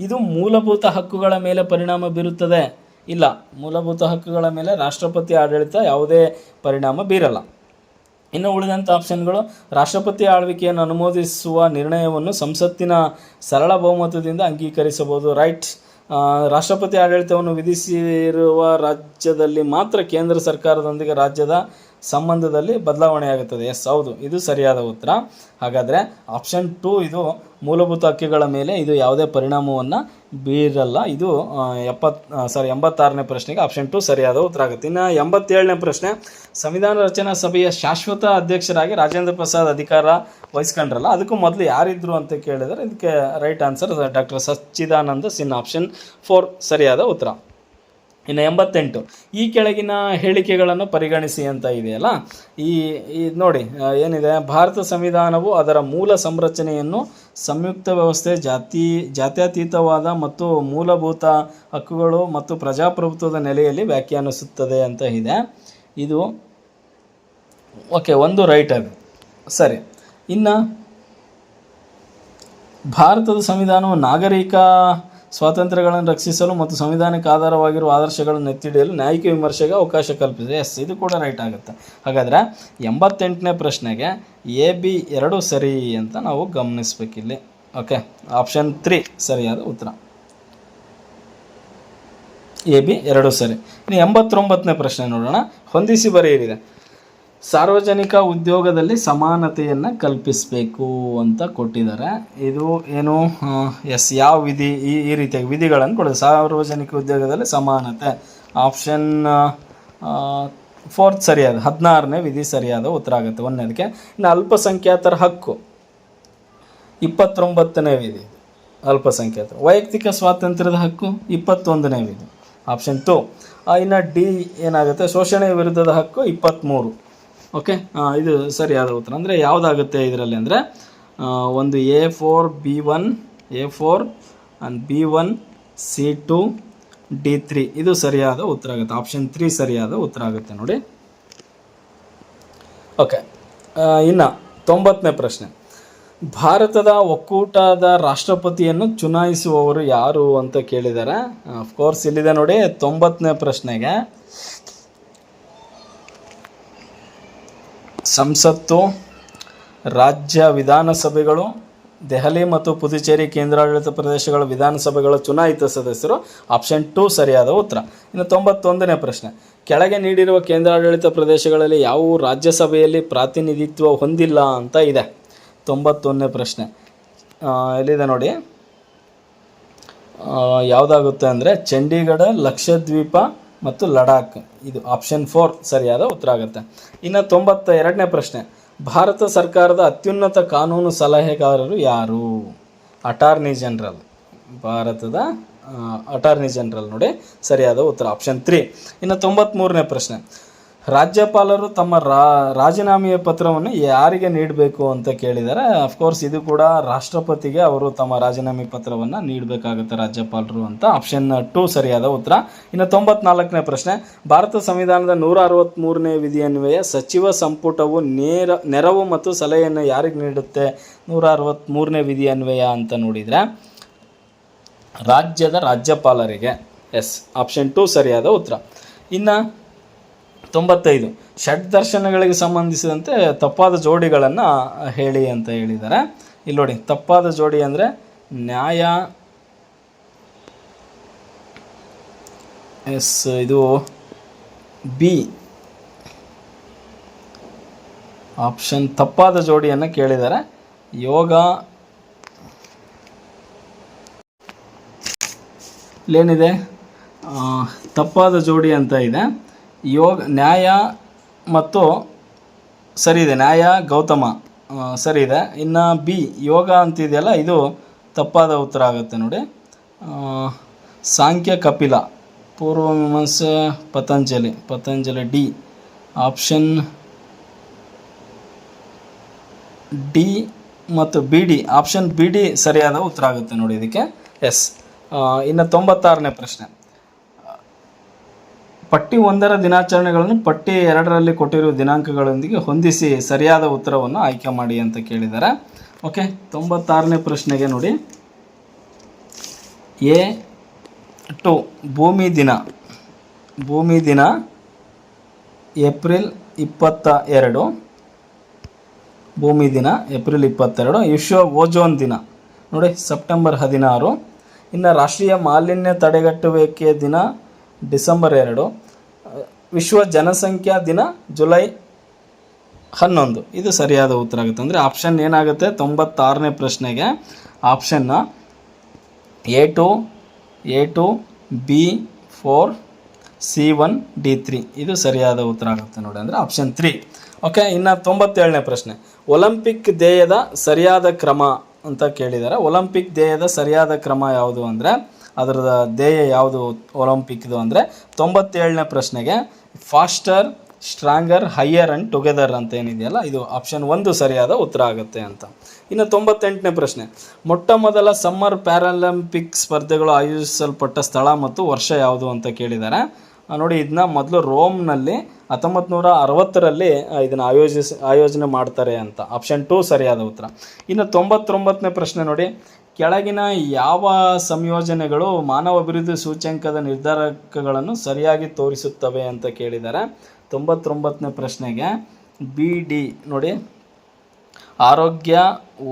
ಇದು ಮೂಲಭೂತ ಹಕ್ಕುಗಳ ಮೇಲೆ ಪರಿಣಾಮ ಬೀರುತ್ತದೆ? ಇಲ್ಲ, ಮೂಲಭೂತ ಹಕ್ಕುಗಳ ಮೇಲೆ ರಾಷ್ಟ್ರಪತಿ ಆಡಳಿತ ಯಾವುದೇ ಪರಿಣಾಮ ಬೀರಲ್ಲ. ಇನ್ನು ಉಳಿದಂಥ ಆಪ್ಷನ್ಗಳು: ರಾಷ್ಟ್ರಪತಿ ಆಳ್ವಿಕೆಯನ್ನು ಅನುಮೋದಿಸುವ ನಿರ್ಣಯವನ್ನು ಸಂಸತ್ತಿನ ಸರಳ ಬಹುಮತದಿಂದ ಅಂಗೀಕರಿಸಬಹುದು. ರೈಟ್. ರಾಷ್ಟ್ರಪತಿ ಆಡಳಿತವನ್ನು ವಿಧಿಸಿರುವ ರಾಜ್ಯದಲ್ಲಿ ಮಾತ್ರ ಕೇಂದ್ರ ಸರ್ಕಾರದೊಂದಿಗೆ ರಾಜ್ಯದ ಸಂಬಂಧದಲ್ಲಿ ಬದಲಾವಣೆಯಾಗುತ್ತದೆ. ಎಸ್, ಹೌದು, ಇದು ಸರಿಯಾದ ಉತ್ತರ. ಹಾಗಾದರೆ ಆಪ್ಷನ್ 2 ಇದು ಮೂಲಭೂತ ಹಕ್ಕುಗಳ ಮೇಲೆ ಇದು ಯಾವುದೇ ಪರಿಣಾಮವನ್ನು ಬೀರಲ್ಲ. ಇದು 86ನೇ ಪ್ರಶ್ನೆಗೆ ಆಪ್ಷನ್ 2 ಸರಿಯಾದ ಉತ್ತರ ಆಗುತ್ತೆ. ಇನ್ನು 87ನೇ ಪ್ರಶ್ನೆ: ಸಂವಿಧಾನ ರಚನಾ ಸಭೆಯ ಶಾಶ್ವತ ಅಧ್ಯಕ್ಷರಾಗಿ ರಾಜೇಂದ್ರ ಪ್ರಸಾದ್ ಅಧಿಕಾರ ವಹಿಸ್ಕೊಂಡ್ರಲ್ಲ, ಅದಕ್ಕೂ ಮೊದಲು ಯಾರಿದ್ರು ಅಂತ ಕೇಳಿದರೆ ಇದಕ್ಕೆ ರೈಟ್ ಆನ್ಸರ್ ಡಾಕ್ಟರ್ ಸಚ್ಚಿದಾನಂದ ಸಿನ್ಹಾ. ಆಪ್ಷನ್ 4 ಸರಿಯಾದ ಉತ್ತರ. ಇನ್ನು 88: ಈ ಕೆಳಗಿನ ಹೇಳಿಕೆಗಳನ್ನು ಪರಿಗಣಿಸಿ ಅಂತ ಇದೆಯಲ್ಲ, ಈ ನೋಡಿ ಏನಿದೆ: ಭಾರತ ಸಂವಿಧಾನವು ಅದರ ಮೂಲ ಸಂರಚನೆಯನ್ನು ಸಂಯುಕ್ತ ವ್ಯವಸ್ಥೆ, ಜಾತ್ಯತೀತವಾದ ಮತ್ತು ಮೂಲಭೂತ ಹಕ್ಕುಗಳು ಮತ್ತು ಪ್ರಜಾಪ್ರಭುತ್ವದ ನೆಲೆಯಲ್ಲಿ ವ್ಯಾಖ್ಯಾನಿಸುತ್ತದೆ ಅಂತ ಇದೆ. ಇದು ಓಕೆ, ಒಂದು ರೈಟ್ ಅದು ಸರಿ. ಇನ್ನು ಭಾರತದ ಸಂವಿಧಾನವು ನಾಗರಿಕ ಸ್ವಾತಂತ್ರ್ಯಗಳನ್ನು ರಕ್ಷಿಸಲು ಮತ್ತು ಸಂವಿಧಾನಕ್ಕೆ ಆಧಾರವಾಗಿರುವ ಆದರ್ಶಗಳನ್ನು ಎತ್ತಿಡಿಯಲು ನ್ಯಾಯಿಕ ವಿಮರ್ಶೆಗೆ ಅವಕಾಶ ಕಲ್ಪಿಸಿದೆ. ಎಸ್, ಇದು ಕೂಡ ರೈಟ್ ಆಗುತ್ತೆ. ಹಾಗಾದರೆ 88ನೇ ಪ್ರಶ್ನೆಗೆ AB 2 ಸರಿ ಅಂತ ನಾವು ಗಮನಿಸಬೇಕಿಲ್ಲಿ. ಓಕೆ, ಆಪ್ಷನ್ 3 ಸರಿಯಾದ ಉತ್ತರ. AB 2 ಸರಿ. ಇನ್ನು 89ನೇ ಪ್ರಶ್ನೆ ನೋಡೋಣ. ಹೊಂದಿಸಿ ಬರೆಯಿರಿದೆ: ಸಾರ್ವಜನಿಕ ಉದ್ಯೋಗದಲ್ಲಿ ಸಮಾನತೆಯನ್ನು ಕಲ್ಪಿಸಬೇಕು ಅಂತ ಕೊಟ್ಟಿದ್ದಾರೆ. ಇದು ಏನು? ಎಸ್, ಯಾವ ವಿಧಿ? ಈ ರೀತಿಯಾಗಿ ವಿಧಿಗಳನ್ನು ಕೊಡೋದು. ಸಾರ್ವಜನಿಕ ಉದ್ಯೋಗದಲ್ಲಿ ಸಮಾನತೆ. ಆಪ್ಷನ್ 4 ಸರಿಯಾದ 16ನೇ ವಿಧಿ ಸರಿಯಾದ ಉತ್ತರ ಆಗುತ್ತೆ. ಒಂದನೇದಕ್ಕೆ. ಇನ್ನು ಅಲ್ಪಸಂಖ್ಯಾತರ ಹಕ್ಕು 29ನೇ ವಿಧಿ ಅಲ್ಪಸಂಖ್ಯಾತರು. ವೈಯಕ್ತಿಕ ಸ್ವಾತಂತ್ರ್ಯದ ಹಕ್ಕು 21ನೇ ವಿಧಿ. ಆಪ್ಷನ್ 2. ಇನ್ನು ಡಿ ಏನಾಗುತ್ತೆ? ಶೋಷಣೆಯ ವಿರುದ್ಧದ ಹಕ್ಕು 23. ಓಕೆ, ಇದು ಸರಿಯಾದ ಉತ್ತರ. ಅಂದರೆ ಯಾವುದಾಗುತ್ತೆ ಇದರಲ್ಲಿ ಅಂದರೆ ಒಂದು A4 B1 A4 and B1 C2 D3 ಇದು ಸರಿಯಾದ ಉತ್ತರ ಆಗುತ್ತೆ. ಆಪ್ಷನ್ 3 ಸರಿಯಾದ ಉತ್ತರ ಆಗುತ್ತೆ ನೋಡಿ. ಓಕೆ, ಇನ್ನು 90ನೇ ಪ್ರಶ್ನೆ: ಭಾರತದ ಒಕ್ಕೂಟದ ರಾಷ್ಟ್ರಪತಿಯನ್ನು ಚುನಾಯಿಸುವವರು ಯಾರು ಅಂತ ಕೇಳಿದ್ದಾರೆ. ಅಫ್ಕೋರ್ಸ್ ಇಲ್ಲಿದೆ ನೋಡಿ 90ನೇ ಪ್ರಶ್ನೆಗೆ. ಸಂಸತ್ತು, ರಾಜ್ಯ ವಿಧಾನಸಭೆಗಳು, ದೆಹಲಿ ಮತ್ತು ಪುದುಚೇರಿ ಕೇಂದ್ರಾಡಳಿತ ಪ್ರದೇಶಗಳ ವಿಧಾನಸಭೆಗಳ ಚುನಾಯಿತ ಸದಸ್ಯರು. ಆಪ್ಷನ್ 2 ಸರಿಯಾದ ಉತ್ತರ. ಇನ್ನು 91ನೇ ಪ್ರಶ್ನೆ: ಕೆಳಗೆ ನೀಡಿರುವ ಕೇಂದ್ರಾಡಳಿತ ಪ್ರದೇಶಗಳಲ್ಲಿ ಯಾವುವು ರಾಜ್ಯಸಭೆಯಲ್ಲಿ ಪ್ರಾತಿನಿಧಿತ್ವ ಹೊಂದಿಲ್ಲ ಅಂತ ಇದೆ. 91ನೇ ಪ್ರಶ್ನೆ ಎಲ್ಲಿದೆ ನೋಡಿ, ಯಾವುದಾಗುತ್ತೆ ಅಂದರೆ ಚಂಡೀಗಢ, ಲಕ್ಷದ್ವೀಪ ಮತ್ತು ಲಡಾಖ್. ಇದು ಆಪ್ಷನ್ 4 ಸರಿಯಾದ ಉತ್ತರ ಆಗುತ್ತೆ. ಇನ್ನು 92ನೇ ಪ್ರಶ್ನೆ: ಭಾರತ ಸರ್ಕಾರದ ಅತ್ಯುನ್ನತ ಕಾನೂನು ಸಲಹೆಗಾರರು ಯಾರು? Attorney general. ಭಾರತದ ಅಟಾರ್ನಿ ಜನರಲ್ ನೋಡಿ ಸರಿಯಾದ ಉತ್ತರ. ಆಪ್ಷನ್ 3. ಇನ್ನು 93ನೇ ಪ್ರಶ್ನೆ: ರಾಜ್ಯಪಾಲರು ತಮ್ಮ ರಾಜೀನಾಮೆಯ ಪತ್ರವನ್ನು ಯಾರಿಗೆ ನೀಡಬೇಕು ಅಂತ ಕೇಳಿದ್ದಾರೆ. ಅಫ್ಕೋರ್ಸ್ ಇದು ಕೂಡ ರಾಷ್ಟ್ರಪತಿಗೆ ಅವರು ತಮ್ಮ ರಾಜೀನಾಮೆ ಪತ್ರವನ್ನು ನೀಡಬೇಕಾಗುತ್ತೆ ರಾಜ್ಯಪಾಲರು ಅಂತ. ಆಪ್ಷನ್ 2 ಸರಿಯಾದ ಉತ್ತರ. ಇನ್ನು 94ನೇ ಪ್ರಶ್ನೆ: ಭಾರತ ಸಂವಿಧಾನದ 163ನೇ ವಿಧಿಯನ್ವಯ ಸಚಿವ ಸಂಪುಟವು ನೆರವು ಮತ್ತು ಸಲಹೆಯನ್ನು ಯಾರಿಗೆ ನೀಡುತ್ತೆ? 163ನೇ ವಿಧಿಯನ್ವಯ ಅಂತ ನೋಡಿದರೆ ರಾಜ್ಯದ ರಾಜ್ಯಪಾಲರಿಗೆ. ಎಸ್, ಆಪ್ಷನ್ 2 ಸರಿಯಾದ ಉತ್ತರ. ಇನ್ನು 95: ಷಡ್ ದರ್ಶನಗಳಿಗೆ ಸಂಬಂಧಿಸಿದಂತೆ ತಪ್ಪಾದ ಜೋಡಿಗಳನ್ನು ಹೇಳಿ ಅಂತ ಹೇಳಿದ್ದಾರೆ. ಇಲ್ಲಿ ನೋಡಿ, ತಪ್ಪಾದ ಜೋಡಿ ಅಂದರೆ ನ್ಯಾಯ. ಎಸ್, ಇದು ಬಿ ಆಪ್ಷನ್. ತಪ್ಪಾದ ಜೋಡಿಯನ್ನು ಕೇಳಿದ್ದಾರೆ. ಯೋಗ ಇಲ್ಲೇನಿದೆ? ತಪ್ಪಾದ ಜೋಡಿ ಅಂತ ಇದೆ. ನ್ಯಾಯ ಮತ್ತು ಸರಿ ಇದೆ. ನ್ಯಾಯ ಗೌತಮ ಸರಿ ಇದೆ. ಇನ್ನು ಬಿ ಯೋಗ ಅಂತಿದೆಯಲ್ಲ, ಇದು ತಪ್ಪಾದ ಉತ್ತರ ಆಗುತ್ತೆ ನೋಡಿ. Samkhya Kapila, Purva Mimamsa Patanjali D. Option D ಮತ್ತು B D. Option B D ಸರಿಯಾದ ಉತ್ತರ ಆಗುತ್ತೆ ನೋಡಿ ಇದಕ್ಕೆ. ಎಸ್. ಇನ್ನು 96ನೇ ಪ್ರಶ್ನೆ: ಪಟ್ಟಿ 1ರ ದಿನಾಚರಣೆಗಳನ್ನು ಪಟ್ಟಿ 2ರಲ್ಲಿ ಕೊಟ್ಟಿರುವ ದಿನಾಂಕಗಳೊಂದಿಗೆ ಹೊಂದಿಸಿ ಸರಿಯಾದ ಉತ್ತರವನ್ನು ಆಯ್ಕೆ ಮಾಡಿ ಅಂತ ಕೇಳಿದ್ದಾರೆ. ಓಕೆ, 96ನೇ ಪ್ರಶ್ನೆಗೆ ನೋಡಿ. A2 ಭೂಮಿ ದಿನ ಏಪ್ರಿಲ್ 22. ಭೂಮಿ ದಿನ ಏಪ್ರಿಲ್ 22. ವಿಶ್ವ ಓಜೋನ್ ದಿನ ನೋಡಿ ಸೆಪ್ಟೆಂಬರ್ 16. ಇನ್ನು ರಾಷ್ಟ್ರೀಯ ಮಾಲಿನ್ಯ ತಡೆಗಟ್ಟುವಿಕೆ ದಿನ ಡಿಸೆಂಬರ್ 2. ವಿಶ್ವ ಜನಸಂಖ್ಯಾ ದಿನ ಜುಲೈ 11. ಇದು ಸರಿಯಾದ ಉತ್ತರ ಆಗುತ್ತೆ. ಅಂದರೆ ಆಪ್ಷನ್ ಏನಾಗುತ್ತೆ 96ನೇ ಪ್ರಶ್ನೆಗೆ ಆಪ್ಷನ್ನ A2, B4, C1, D3 ಇದು ಸರಿಯಾದ ಉತ್ತರ ಆಗುತ್ತೆ ನೋಡಿ. ಅಂದರೆ ಆಪ್ಷನ್ 3. ಓಕೆ, ಇನ್ನು 97ನೇ ಪ್ರಶ್ನೆ. ಒಲಿಂಪಿಕ್ ಧ್ಯೇಯದ ಸರಿಯಾದ ಕ್ರಮ ಅಂತ ಕೇಳಿದ್ದಾರೆ. ಒಲಿಂಪಿಕ್ ಧ್ಯೇಯದ ಸರಿಯಾದ ಕ್ರಮ ಯಾವುದು ಅಂದರೆ ಅದರ ಧ್ಯೇಯ ಯಾವುದು ಒಲಿಂಪಿಕ್ದು ಅಂದರೆ 97ನೇ ಪ್ರಶ್ನೆಗೆ faster, stronger, higher and together ಅಂತ ಏನಿದೆಯಲ್ಲ ಇದು ಆಪ್ಷನ್ 1 ಸರಿಯಾದ ಉತ್ತರ ಆಗುತ್ತೆ ಅಂತ. ಇನ್ನು 98ನೇ ಪ್ರಶ್ನೆ. ಮೊಟ್ಟ ಮೊದಲ ಸಮ್ಮರ್ ಪ್ಯಾರಾಲಿಂಪಿಕ್ ಸ್ಪರ್ಧೆಗಳು ಆಯೋಜಿಸಲ್ಪಟ್ಟ ಸ್ಥಳ ಮತ್ತು ವರ್ಷ ಯಾವುದು ಅಂತ ಕೇಳಿದ್ದಾರೆ ನೋಡಿ. ಇದನ್ನ ಮೊದಲು ರೋಮ್ನಲ್ಲಿ 1960ರಲ್ಲಿ ಇದನ್ನು ಆಯೋಜನೆ ಮಾಡ್ತಾರೆ ಅಂತ. ಆಪ್ಷನ್ 2 ಸರಿಯಾದ ಉತ್ತರ. ಇನ್ನು 99ನೇ ಪ್ರಶ್ನೆ ನೋಡಿ. ಕೆಳಗಿನ ಯಾವ ಸಂಯೋಜನೆಗಳು ಮಾನವ ಅಭಿವೃದ್ಧಿ ಸೂಚ್ಯಂಕದ ನಿರ್ಧಾರಕಗಳನ್ನು ಸರಿಯಾಗಿ ತೋರಿಸುತ್ತವೆ ಅಂತ ಕೇಳಿದ್ದಾರೆ. 99ನೇ ಪ್ರಶ್ನೆಗೆ BD ನೋಡಿ, ಆರೋಗ್ಯ,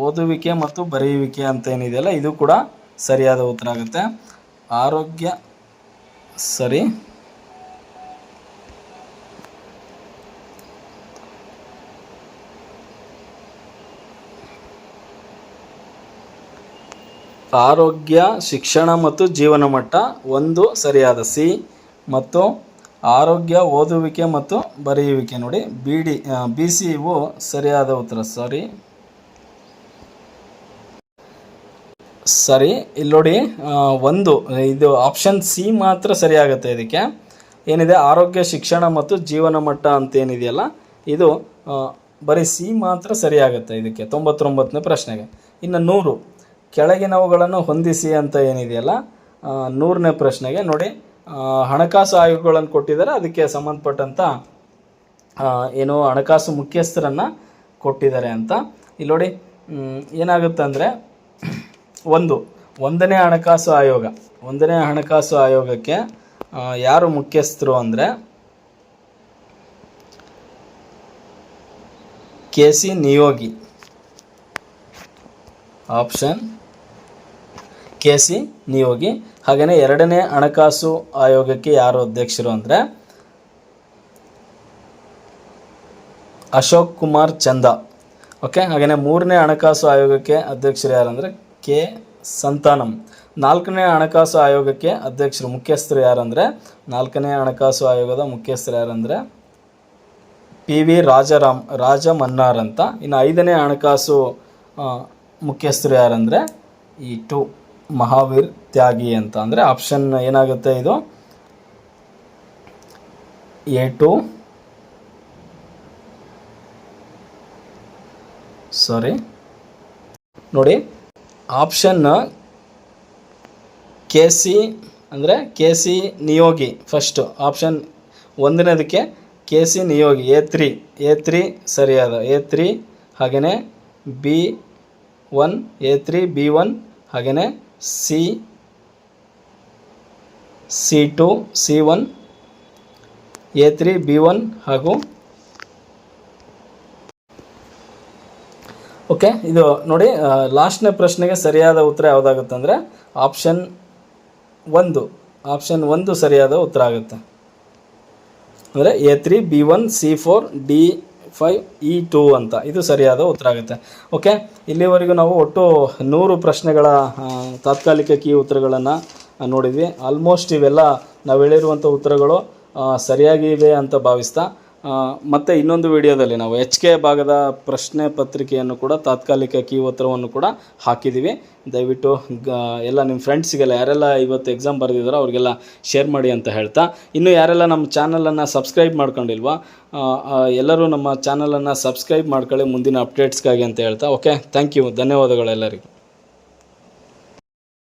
ಓದುವಿಕೆ ಮತ್ತು ಬರೆಯುವಿಕೆ ಅಂತ ಏನಿದೆಯಲ್ಲ ಇದು ಕೂಡ ಸರಿಯಾದ ಉತ್ತರ ಆಗುತ್ತೆ. ಆರೋಗ್ಯ ಸರಿ. ಆರೋಗ್ಯ, ಶಿಕ್ಷಣ ಮತ್ತು ಜೀವನ ಮಟ್ಟ 1 ಸರಿಯಾದ C. ಮತ್ತು ಆರೋಗ್ಯ, ಓದುವಿಕೆ ಮತ್ತು ಬರೆಯುವಿಕೆ ನೋಡಿ BC ಇವು ಸರಿಯಾದ ಉತ್ತರ. ಸರಿ ಇಲ್ಲಿ ನೋಡಿ 1 ಇದು ಆಪ್ಷನ್ C ಮಾತ್ರ ಸರಿಯಾಗುತ್ತೆ. ಇದಕ್ಕೆ ಏನಿದೆ ಆರೋಗ್ಯ, ಶಿಕ್ಷಣ ಮತ್ತು ಜೀವನ ಮಟ್ಟ ಅಂತ ಏನಿದೆಯಲ್ಲ ಇದು ಬರೀ C ಮಾತ್ರ ಸರಿಯಾಗುತ್ತೆ ಇದಕ್ಕೆ 99ನೇ ಪ್ರಶ್ನೆಗೆ. ಇನ್ನು 100 ಕೆಳಗಿನವುಗಳನ್ನು ಹೊಂದಿಸಿ ಅಂತ ಏನಿದೆಯಲ್ಲ 100ನೇ ಪ್ರಶ್ನೆಗೆ ನೋಡಿ. ಹಣಕಾಸು ಆಯೋಗಗಳನ್ನು ಕೊಟ್ಟಿದ್ದಾರೆ, ಅದಕ್ಕೆ ಸಂಬಂಧಪಟ್ಟಂಥ ಏನು ಹಣಕಾಸು ಮುಖ್ಯಸ್ಥರನ್ನು ಕೊಟ್ಟಿದ್ದಾರೆ ಅಂತ. ಇಲ್ಲಿ ನೋಡಿ ಏನಾಗುತ್ತೆ ಅಂದರೆ 1ನೇ ಹಣಕಾಸು ಆಯೋಗ. 1ನೇ ಹಣಕಾಸು ಆಯೋಗಕ್ಕೆ ಯಾರು ಮುಖ್ಯಸ್ಥರು ಅಂದರೆ KC Niyogi. Option KC Niyogi. ಹಾಗೆಯೇ 2ನೇ ಹಣಕಾಸು ಆಯೋಗಕ್ಕೆ ಯಾರು ಅಧ್ಯಕ್ಷರು ಅಂದರೆ ಅಶೋಕ್ ಕುಮಾರ್ ಚಂದಾ. ಓಕೆ, ಹಾಗೆಯೇ 3ನೇ ಹಣಕಾಸು ಆಯೋಗಕ್ಕೆ ಅಧ್ಯಕ್ಷರು ಯಾರಂದರೆ K ಸಂತಾನಂ. 4ನೇ ಹಣಕಾಸು ಆಯೋಗಕ್ಕೆ ಅಧ್ಯಕ್ಷರು ಮುಖ್ಯಸ್ಥರು ಯಾರಂದರೆ 4ನೇ ಹಣಕಾಸು ಆಯೋಗದ ಮುಖ್ಯಸ್ಥರು ಯಾರಂದರೆ PV ರಾಜಮನ್ನಾರ್ ಅಂತ. ಇನ್ನು 5ನೇ ಹಣಕಾಸು ಮುಖ್ಯಸ್ಥರು ಯಾರಂದರೆ ಈ 2 ಮಹಾವೀರ್ ತ್ಯಾಗಿ ಅಂತ. ಅಂದರೆ ಆಪ್ಷನ್ ಏನಾಗುತ್ತೆ ಇದು A2 ನೋಡಿ ಆಪ್ಷನ್ KC ಅಂದರೆ KC ನಿಯೋಗಿ ಫಸ್ಟು. ಆಪ್ಷನ್ 1ನೇದಕ್ಕೆ KC ನಿಯೋಗಿ A3 ಸರಿಯಾದ A3. ಹಾಗೆಯೇ B1 A3 B1 ಹಾಗೆಯೇ C2 C1 A3 B1 ಹಾಗೂ ಓಕೆ. ಇದು ನೋಡಿ ಲಾಸ್ಟ್ನೇ ಪ್ರಶ್ನೆಗೆ ಸರಿಯಾದ ಉತ್ತರ ಯಾವುದಾಗುತ್ತೆ ಅಂದರೆ ಆಪ್ಷನ್ 1 ಸರಿಯಾದ ಉತ್ತರ ಆಗುತ್ತೆ. ಅಂದರೆ A3 B1 C4 D5 E2 ಅಂತ ಇದು ಸರಿಯಾದ ಉತ್ತರ ಆಗುತ್ತೆ. ಓಕೆ, ಇಲ್ಲಿವರೆಗೂ ನಾವು ಒಟ್ಟು 100 ಪ್ರಶ್ನೆಗಳ ತಾತ್ಕಾಲಿಕ ಕೀ ಉತ್ತರಗಳನ್ನು ನೋಡಿದ್ವಿ. ಆಲ್ಮೋಸ್ಟ್ ಇವೆಲ್ಲ ನಾವು ಹೇಳಿರುವಂಥ ಉತ್ತರಗಳು ಸರಿಯಾಗಿವೆ ಅಂತ ಭಾವಿಸ್ತಾ ಮತ್ತು ಇನ್ನೊಂದು ವಿಡಿಯೋದಲ್ಲಿ ನಾವು HK ಭಾಗದ ಪ್ರಶ್ನೆ ಪತ್ರಿಕೆಯನ್ನು ಕೂಡ ತಾತ್ಕಾಲಿಕ ಕೀ ಉತ್ತರವನ್ನು ಕೂಡ ಹಾಕಿದ್ದೀವಿ. ದಯವಿಟ್ಟು ಎಲ್ಲ ನಿಮ್ಮ ಫ್ರೆಂಡ್ಸಿಗೆಲ್ಲ ಯಾರೆಲ್ಲ ಇವತ್ತು ಎಕ್ಸಾಮ್ ಬರೆದಿದ್ದಾರೋ ಅವ್ರಿಗೆಲ್ಲ ಶೇರ್ ಮಾಡಿ ಅಂತ ಹೇಳ್ತಾ, ಇನ್ನು ಯಾರೆಲ್ಲ ನಮ್ಮ ಚಾನಲನ್ನು ಸಬ್ಸ್ಕ್ರೈಬ್ ಮಾಡ್ಕೊಂಡಿಲ್ವಾ ಎಲ್ಲರೂ ನಮ್ಮ ಚಾನಲನ್ನು ಸಬ್ಸ್ಕ್ರೈಬ್ ಮಾಡ್ಕೊಳ್ಳಿ ಮುಂದಿನ ಅಪ್ಡೇಟ್ಸ್ಗಾಗಿ ಅಂತ ಹೇಳ್ತಾ. ಓಕೆ, ಥ್ಯಾಂಕ್ ಯು, ಧನ್ಯವಾದಗಳು ಎಲ್ಲರಿಗೂ.